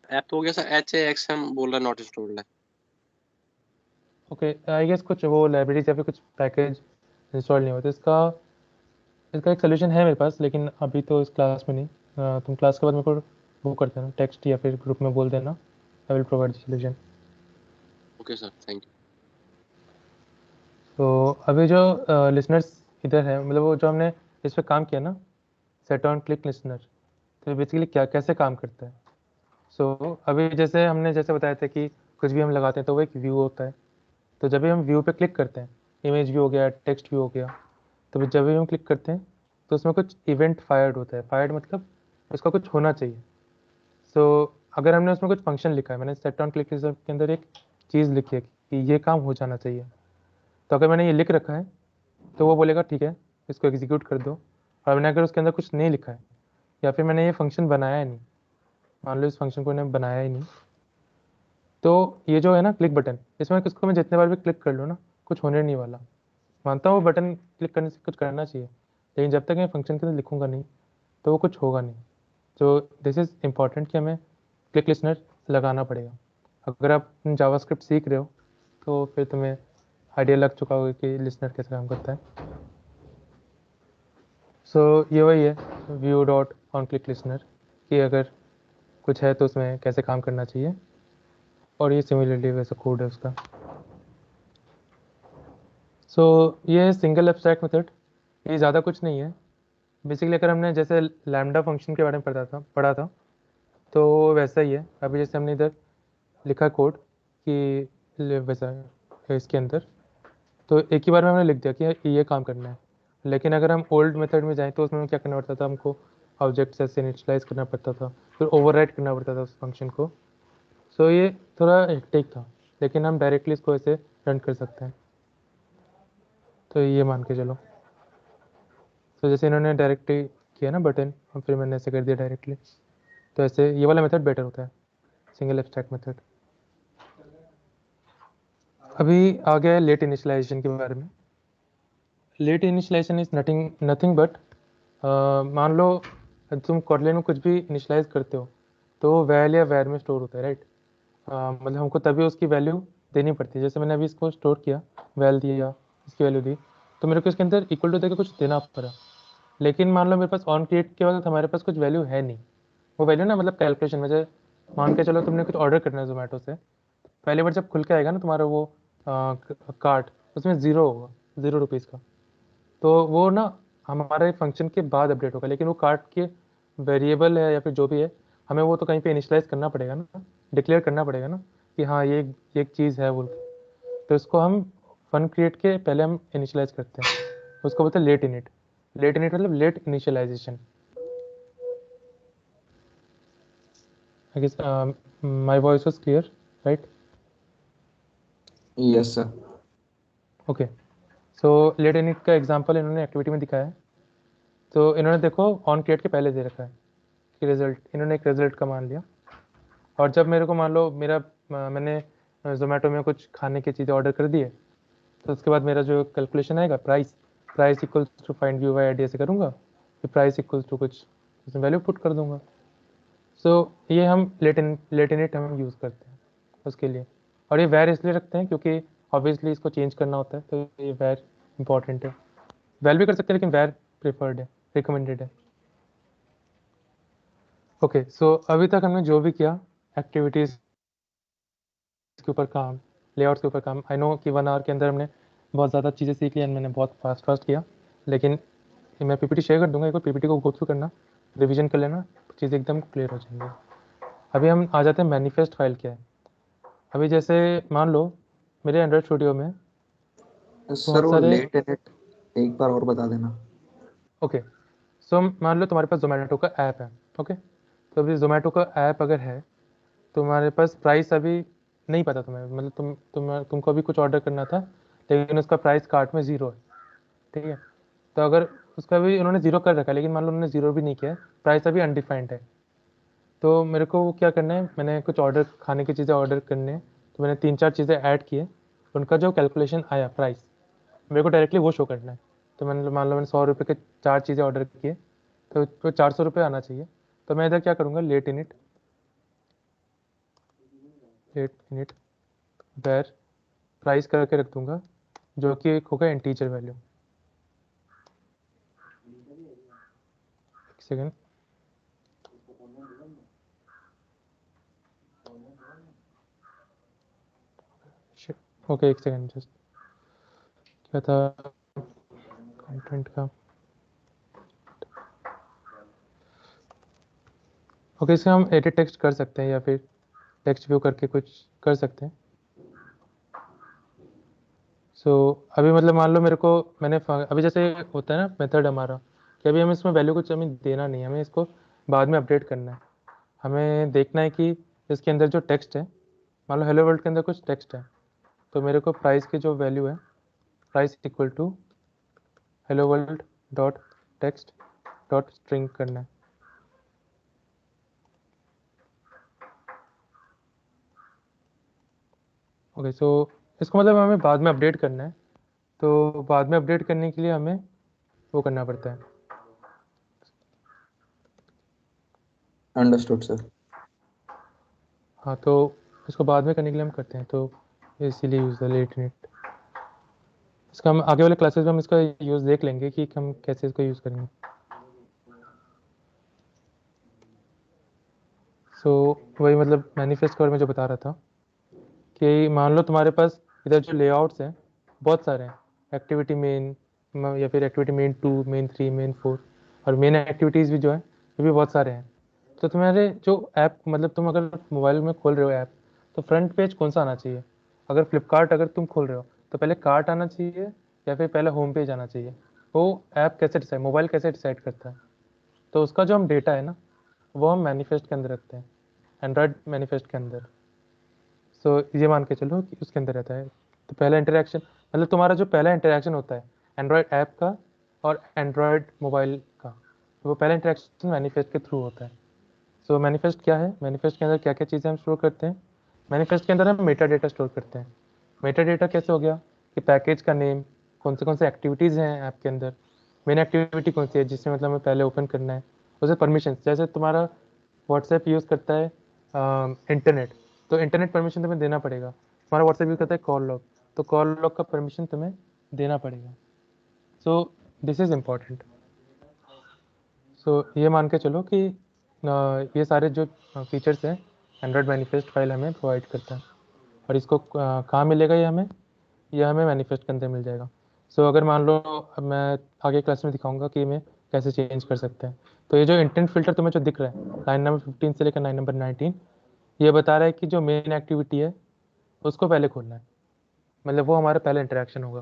ऐप तो हो गया सर, HAXM बोल रहा नॉट इंस्टॉल्ड है। ओके, आई गेस कुछ वो लाइब्रेरीज या फिर कुछ पैकेज इंस्टॉल नहीं होते। इसका एक सोल्यूशन है मेरे पास, लेकिन अभी तो इस क्लास में नहीं। तुम क्लास के बाद मेरे को वो कर देना टेक्स्ट या फिर ग्रुप में बोल देना, I will provide the solution. Okay sir, thank you. तो अभी जो लिसनर्स इधर है, मतलब वो जो हमने इस पर काम किया ना, सेट ऑन क्लिक लिसनर, तो बेसिकली क्या कैसे काम करता है। सो अभी जैसे हमने जैसे बताया था कि कुछ भी हम लगाते हैं तो वो एक व्यू होता है। तो जब भी हम व्यू पे क्लिक करते हैं, इमेज व्यू हो गया, टेक्स्ट व्यू हो गया, तो जब भी हम क्लिक करते हैं तो उसमें कुछ इवेंट फायर्ड होता है। फायर्ड मतलब उसका कुछ होना चाहिए। सो अगर हमने उसमें कुछ फंक्शन लिखा है, मैंने सेट ऑन क्लिक लिसनर के अंदर एक चीज़ लिखी है कि ये काम हो जाना चाहिए, तो अगर मैंने ये लिख रखा है तो वो बोलेगा ठीक है इसको एग्जीक्यूट कर दो। और मैंने अगर उसके अंदर कुछ नहीं लिखा है या फिर मैंने ये फंक्शन बनाया ही नहीं, मान लो इस फंक्शन को मैंने बनाया ही नहीं, तो ये जो है ना क्लिक बटन, इसमें किसको मैं जितने बार भी क्लिक कर लूँ ना, कुछ होने नहीं वाला। मानता हूँ वो बटन क्लिक करने से कुछ करना चाहिए, लेकिन जब तक मैं फंक्शन के अंदर लिखूंगा नहीं तो वो कुछ होगा नहीं। तो दिस इज़ इम्पॉर्टेंट कि हमें क्लिक लिसनर लगाना पड़ेगा। अगर आप जावास्क्रिप्ट सीख रहे हो तो फिर तुम्हें आइडिया लग चुका होगा कि लिसनर कैसे काम करता है। सो ये वही है view dot on click listener, कि अगर कुछ है तो उसमें कैसे काम करना चाहिए, और ये सिमिलरली वैसा कोड है उसका। सो ये सिंगल एब्स्ट्रैक्ट मेथड, ये ज़्यादा कुछ नहीं है। बेसिकली अगर हमने जैसे लैम्डा फंक्शन के बारे में पढ़ा था तो वैसा ही है। अभी जैसे हमने इधर लिखा कोड कि वैसा इसके अंदर, तो एक ही बार में हमने लिख दिया कि ये काम करना है। लेकिन अगर हम ओल्ड मेथड में जाएं तो उसमें क्या करना पड़ता था, हमको ऑब्जेक्ट से इनिशियलाइज करना पड़ता था, फिर ओवरराइट करना पड़ता था उस फंक्शन को। सो ये थोड़ा हेक्टिक था, लेकिन हम डायरेक्टली इसको ऐसे रन कर सकते हैं। तो ये मान के चलो, तो जैसे इन्होंने डायरेक्टली किया ना बटन, और फिर मैंने ऐसे कर दिया डायरेक्टली, तो ऐसे ये वाला मेथड बेटर होता है, सिंगल एब्स्ट्रैक्ट मेथड। अभी आ गया है लेट इनिशियलाइजेशन के बारे में। Late initialization is nothing but, मान लो तुम कॉटलिन में कुछ भी इनिशियलाइज करते हो तो वो वैल या वैर में स्टोर होता है, राइट। मतलब हमको तभी उसकी वैल्यू देनी पड़ती है। जैसे मैंने अभी इसको स्टोर किया, वैल दिया, इसकी वैल्यू दी, तो मेरे को इसके अंदर इक्वल टू देकर कुछ देना पड़ा। लेकिन मान लो मेरे पास ऑन क्रिएट के वक्त हमारे पास कुछ वैल्यू है नहीं, वो वैल्यू ना मतलब कैलकुलेशन में, जैसे मान के चलो तुमने कुछ ऑर्डर करना है जोमेटो से, पहली बार जब खुल के आएगा ना तुम्हारा वो कार्ट, उसमें ज़ीरो होगा, ₹0 का। तो वो ना हमारे फंक्शन के बाद अपडेट होगा, लेकिन वो कार्ट के वेरिएबल है या फिर जो भी है, हमें वो तो कहीं पे इनिशियलाइज करना पड़ेगा ना, डिक्लेयर करना पड़ेगा ना कि हाँ ये एक चीज़ है बोल के। तो इसको हम फन क्रिएट के पहले हम इनिशियलाइज करते हैं, उसको बोलते हैं लेट इनिट। लेट इनिट मतलब late initialization. I guess my voice was clear, right? Yes sir. Okay, so late init का एग्जांपल इन्होंने एक्टिविटी में दिखाया है। तो इन्होंने देखो ऑन क्रिएट के पहले दे रखा है कि रिजल्ट, इन्होंने एक रिजल्ट का मान लिया। और जब मेरे को मान लो मैंने जोमेटो में कुछ खाने की चीज़ें ऑर्डर कर दी है, तो उसके बाद मेरा जो कैलकुलेशन आएगा, price equals to find view by ID ऐसे करूँगा, फिर प्राइस इक्वल्स टू कुछ उसमें वैल्यू पुट कर दूंगा। सो ये हम लेट इनिट हम यूज़ करते हैं उसके लिए। और ये वैर इसलिए रखते हैं क्योंकि ऑब्वियसली इसको चेंज करना होता है, तो ये वैर इंपॉर्टेंट है। वैल भी कर सकते हैं लेकिन वैर प्रेफर्ड है, रिकमेंडेड है। ओके, सो अभी तक हमने जो भी किया एक्टिविटीज़ के ऊपर काम, लेआउट्स के ऊपर काम, आई नो कि 1 आवर के अंदर हमने बहुत ज़्यादा चीज़ें सीख ली एंड मैंने बहुत फास्ट किया, लेकिन मैं पीपीटी शेयर कर दूंगा, एक बार पीपीटी को गो थ्रू करना, रिवीजन कर लेना, चीज़ें एकदम क्लियर हो जाएंगी। अभी हम आ जाते हैं मैनिफेस्ट फाइल क्या है। अभी जैसे मान लो मेरे एंड्रॉइड स्टूडियो में सर बहुत वो सारे, लेट इनिट एक बार और बता देना। ओके, सो मान लो तुम्हारे पास जोमेटो का ऐप है, ओके, तो अभी जोमेटो का ऐप अगर है, तुम्हारे पास प्राइस अभी नहीं पता तुम्हें, मतलब तुमको अभी कुछ ऑर्डर करना था लेकिन उसका प्राइस कार्ट में 0 है, ठीक है। तो अगर उसका भी उन्होंने 0 कर रखा है, लेकिन मान लो उन्होंने 0 भी नहीं किया है, प्राइस अभी अनडिफाइंड है, तो मेरे को क्या करना है, मैंने कुछ ऑर्डर, खाने की चीज़ें ऑर्डर करने हैं, तो मैंने 3-4 चीज़ें ऐड किए, उनका जो कैलकुलेशन आया प्राइस, मेरे को डायरेक्टली वो शो करना है। तो मैंने मान लो मैंने ₹100 के 4 चीज़ें ऑर्डर किए, तो ₹400 आना चाहिए। तो मैं इधर क्या करूँगा, लेट इनिट वेर प्राइस करके रख दूंगा, जो कि एक होगा इंटीजर वैल्यू। एक सेकेंड, ओके एक सेकेंड, जस्ट क्या था कंटेंट का, ओके, इसे हम एडिट टेक्स्ट कर सकते हैं या फिर टेक्स्ट व्यू करके कुछ कर सकते हैं। सो अभी मतलब मान लो मेरे को अभी जैसे होता है ना मेथड हमारा कि अभी हमें इसमें वैल्यू कुछ हमें देना नहीं है, हमें इसको बाद में अपडेट करना है। हमें देखना है कि इसके अंदर जो टेक्स्ट है, मान लो हेलो वर्ल्ड के अंदर कुछ टेक्स्ट है, तो मेरे को प्राइस की जो वैल्यू है, price equal to hello world dot text dot string करना है। ओके, सो इसको मतलब हमें बाद में अपडेट करना है, तो बाद में अपडेट करने के लिए हमें वो करना पड़ता है। Understood sir. हाँ, तो इसको बाद में करने के लिए हम करते हैं, तो इसीलिए यूज़ है लेट इनिट। इसका हम आगे वाले क्लासेस में हम इसका यूज़ देख लेंगे कि हम कैसे इसको यूज़ करेंगे। सो वही मतलब मैनिफेस्ट के बारे में जो बता रहा था कि मान लो तुम्हारे पास इधर जो लेआउट्स हैं बहुत सारे हैं, एक्टिविटी मेन या फिर एक्टिविटी मेन 2, मेन 3, मेन 4, और मेन एक्टिविटीज़ भी जो है ये भी बहुत सारे हैं। तो तुम्हारे जो ऐप, मतलब तुम अगर मोबाइल में खोल रहे हो ऐप, तो फ्रंट पेज कौन सा आना चाहिए? अगर फ्लिपकार्ट अगर तुम खोल रहे हो तो पहले कार्ट आना चाहिए या फिर पहले होम पेज आना चाहिए? वो ऐप कैसे डिसाइड, मोबाइल कैसे डिसाइड करता है? तो उसका जो हम डेटा है ना, वो हम मैनिफेस्ट के अंदर रखते हैं, एंड्रॉयड मैनिफेस्ट के अंदर। सो ये मान के चलो कि उसके अंदर रहता है। तो पहला इंटरेक्शन, मतलब तुम्हारा जो पहला इंटरेक्शन होता है एंड्रॉयड ऐप का और एंड्रॉयड मोबाइल का, तो वो पहला इंटरेक्शन मैनिफेस्ट के थ्रू होता है। सो मैनिफेस्ट क्या है, मैनिफेस्ट के अंदर क्या क्या चीज़ें हम स्टोर करते हैं? मैनिफेस्ट के अंदर हम मेटा डेटा स्टोर करते हैं। मेटा डेटा कैसे हो गया कि पैकेज का नेम, कौन से एक्टिविटीज़ हैं ऐप के अंदर, मेन एक्टिविटी कौन सी है जिसमें मतलब हमें पहले ओपन करना है, उसे परमिशन, जैसे तुम्हारा व्हाट्सएप यूज़ करता है इंटरनेट, तो इंटरनेट परमिशन तुम्हें देना पड़ेगा। हमारा व्हाट्सएप यूज़ करता है कॉल लॉग, तो कॉल लॉग का परमिशन तुम्हें देना पड़ेगा। So this is important. So ये मान के चलो कि ये सारे जो फीचर्स हैं एंड्रॉयड मैनिफेस्ट फाइल हमें प्रोवाइड करता है। और इसको कहाँ मिलेगा ये हमें मैनिफेस्ट के अंदर मिल जाएगा। सो अगर मान लो अब मैं आगे क्लास में दिखाऊंगा कि मैं कैसे चेंज कर सकते हैं। तो ये जो इंटेंट फिल्टर तुम्हें जो दिख रहा है लाइन नंबर 15 से लेकर लाइन नंबर 19, ये बता रहा है कि जो मेन एक्टिविटी है उसको पहले खोलना है, मतलब वो हमारा पहला इंटरेक्शन होगा।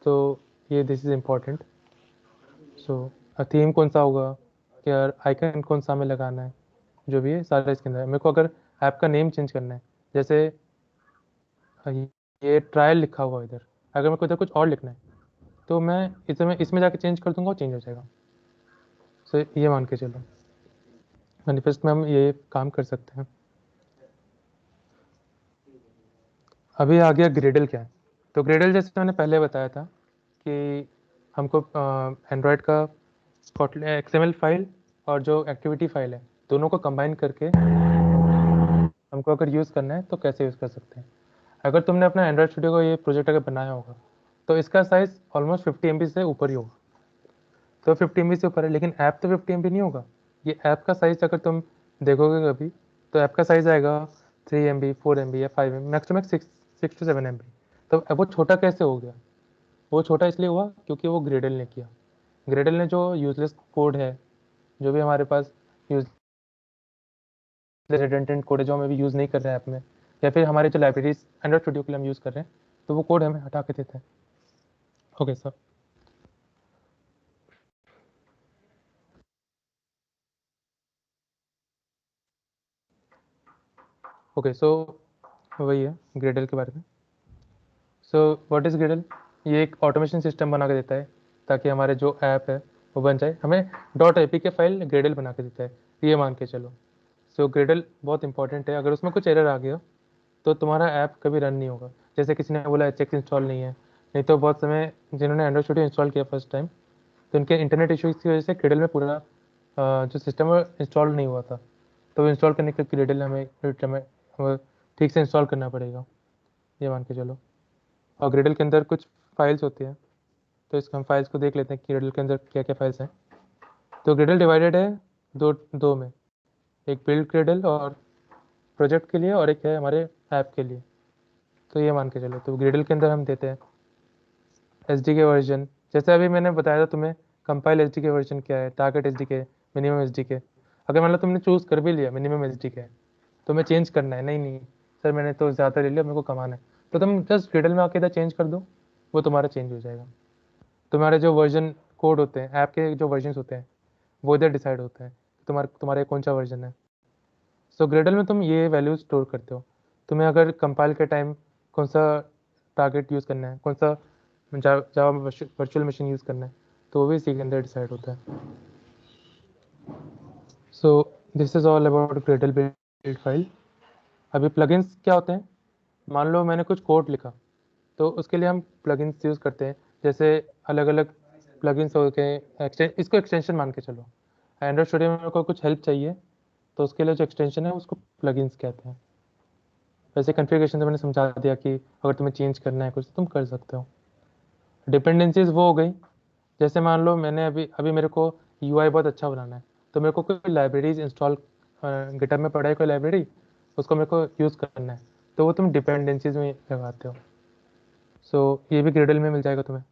तो ये this is important. So theme कौन सा होगा, क्या आइकन कौन सा हमें लगाना है, जो भी है सारा इसके अंदर है। मेरे को अगर ऐप का नेम चेंज करना है, जैसे ये ट्रायल लिखा हुआ इधर, अगर मेरे को इधर कुछ और लिखना है तो मैं इसमें जाके चेंज कर दूंगा और चेंज हो जाएगा। सो ये मान के चलो मैनिफेस्ट में हम ये काम कर सकते हैं। अभी आ गया ग्रेडल क्या है। तो ग्रेडल जैसे मैंने पहले बताया था कि हमको एंड्रॉयड का XML फाइल और जो एक्टिविटी फाइल है दोनों को कंबाइन करके हमको अगर यूज़ करना है तो कैसे यूज़ कर सकते हैं। अगर तुमने अपना एंड्रॉयड स्टूडियो को ये प्रोजेक्ट अगर बनाया होगा तो इसका साइज़ ऑलमोस्ट 50 MB से ऊपर ही होगा। तो 50 MB से ऊपर है, लेकिन ऐप तो 50 MB नहीं होगा। ये ऐप का साइज़ अगर तुम देखोगे कभी तो ऐप का साइज़ आएगा 3 MB 4 MB या 5 MB, max to max 6 to 7 MB। तो अब वो छोटा कैसे हो गया? वो छोटा इसलिए हुआ क्योंकि वो ग्रेडल ने किया। ग्रेडल ने जो यूजलेस कोड है, जो भी हमारे पास यूज रिडंडेंट कोड है जो हम अभी यूज़ नहीं कर रहे हैं ऐप में, या फिर हमारे जो लाइब्रेरीज एंड्रॉइड स्टूडियो के लिए हम यूज़ कर रहे हैं, तो वो कोड हमें हटा के देते हैं। Okay sir. ओके सो वही है ग्रेडल के बारे में। So what is Gradle? ये एक ऑटोमेशन सिस्टम बना के देता है ताकि हमारे जो ऐप है वो बन जाए। हमें .apk फाइल ग्रेडल बना के देता है, ये मान के चलो। सो ग्रेडल बहुत इंपॉर्टेंट है। अगर उसमें कुछ एरर आ गया तो तुम्हारा ऐप कभी रन नहीं होगा। जैसे किसी ने बोला HX इंस्टॉल नहीं है, नहीं तो बहुत समय जिन्होंने एंड्रॉइड स्टूडियो इंस्टॉल किया फर्स्ट टाइम तो उनके इंटरनेट इशूज़ की वजह से ग्रेडल में पूरा जो सिस्टम है इंस्टॉल नहीं हुआ था। तो इंस्टॉल करने के लिए ग्रेडल हमें ठीक से इंस्टॉल करना पड़ेगा, ये मान के चलो। और ग्रेडल के अंदर कुछ फाइल्स होती हैं, तो इसको हम फाइल्स को देख लेते हैं कि ग्रेडल के अंदर क्या क्या फाइल्स हैं। तो ग्रेडल डिवाइडेड है दो में, एक बिल्ड ग्रेडल और प्रोजेक्ट के लिए और एक है हमारे ऐप के लिए। तो ये मान के चलो। तो ग्रेडल के अंदर हम देते हैं SDK वर्जन, जैसे अभी मैंने बताया था तुम्हें कंपाइल SDK वर्जन क्या है, टारगेट SDK, मिनिमम SDK। अगर मान लो तुमने चूज़ कर भी लिया मिनिमम SDK तो मैं चेंज करना है, नहीं सर मैंने तो ज़्यादा ले लिया, मेरे को कमाना है, तो तुम जस्ट ग्रेडल में आके इधर चेंज कर दो, वो तुम्हारा चेंज हो जाएगा। तुम्हारे जो वर्जन कोड होते हैं, ऐप के जो वर्जन होते हैं वो इधर डिसाइड होते हैं तुम्हारे कौन सा वर्जन है। सो ग्रेडल में तुम ये वैल्यूज स्टोर करते हो। तुम्हें अगर कंपाइल के टाइम कौन सा टारगेट यूज़ करना है, कौन सा जावा वर्चुअल मशीन यूज़ करना है, तो वो भी इसी के अंदर डिसाइड होता है। सो this is all about Gradle build file. अभी प्लगइन्स क्या होते हैं? मान लो मैंने कुछ कोड लिखा तो उसके लिए हम प्लगइन्स यूज़ करते हैं। जैसे अलग अलग प्लगइन्स हो गए, इसको एक्सटेंशन मान के चलो। एंड्रॉइड स्टूडियो में मेरे को कुछ हेल्प चाहिए तो उसके लिए जो एक्सटेंशन है उसको प्लगइन्स कहते हैं। वैसे कॉन्फ़िगरेशन तो मैंने समझा दिया कि अगर तुम्हें चेंज करना है कुछ तो तुम कर सकते हो। डिपेंडेंसीज वो हो गई, जैसे मान लो मैंने अभी मेरे को UI बहुत अच्छा बनाना है, तो मेरे को कोई लाइब्रेरीज इंस्टॉल गिटहब में पड़ा है कोई लाइब्रेरी, उसको मेरे को यूज़ करना है, तो वो तुम डिपेंडेंसीज में लगाते हो। सो ये भी ग्रेडल में मिल जाएगा तुम्हें,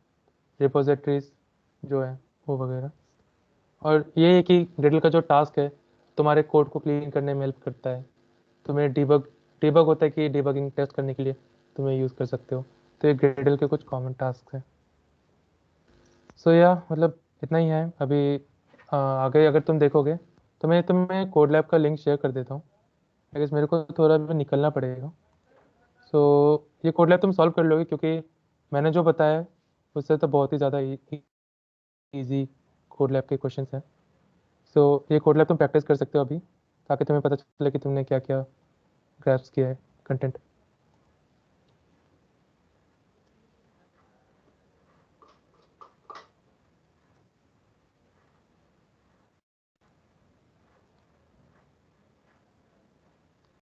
रिपोजिटरीज जो है वो वगैरह। और ये है कि ग्रेडल का जो टास्क है तुम्हारे कोड को क्लीन करने में हेल्प करता है। तुम्हें डिबग होता है कि डिबगिंग टेस्ट करने के लिए तुम्हें यूज़ कर सकते हो। तो ये ग्रेडल के कुछ कॉमन टास्क हैं। सो या मतलब इतना ही है अभी। आगे अगर तुम देखोगे तो मैं तुम्हें कोड लैब का लिंक शेयर कर देता हूँ। आई गेस मेरे को थोड़ा भी निकलना पड़ेगा। सो ये कोड लैब तुम सॉल्व कर लोगे क्योंकि मैंने जो बताया है उससे तो बहुत ही ज़्यादा ईजी कोड लैब के क्वेश्चंस हैं। सो ये कोड लैब तुम प्रैक्टिस कर सकते हो अभी, ताकि तुम्हें पता चले कि तुमने क्या क्या ग्रैप्स किया है कंटेंट।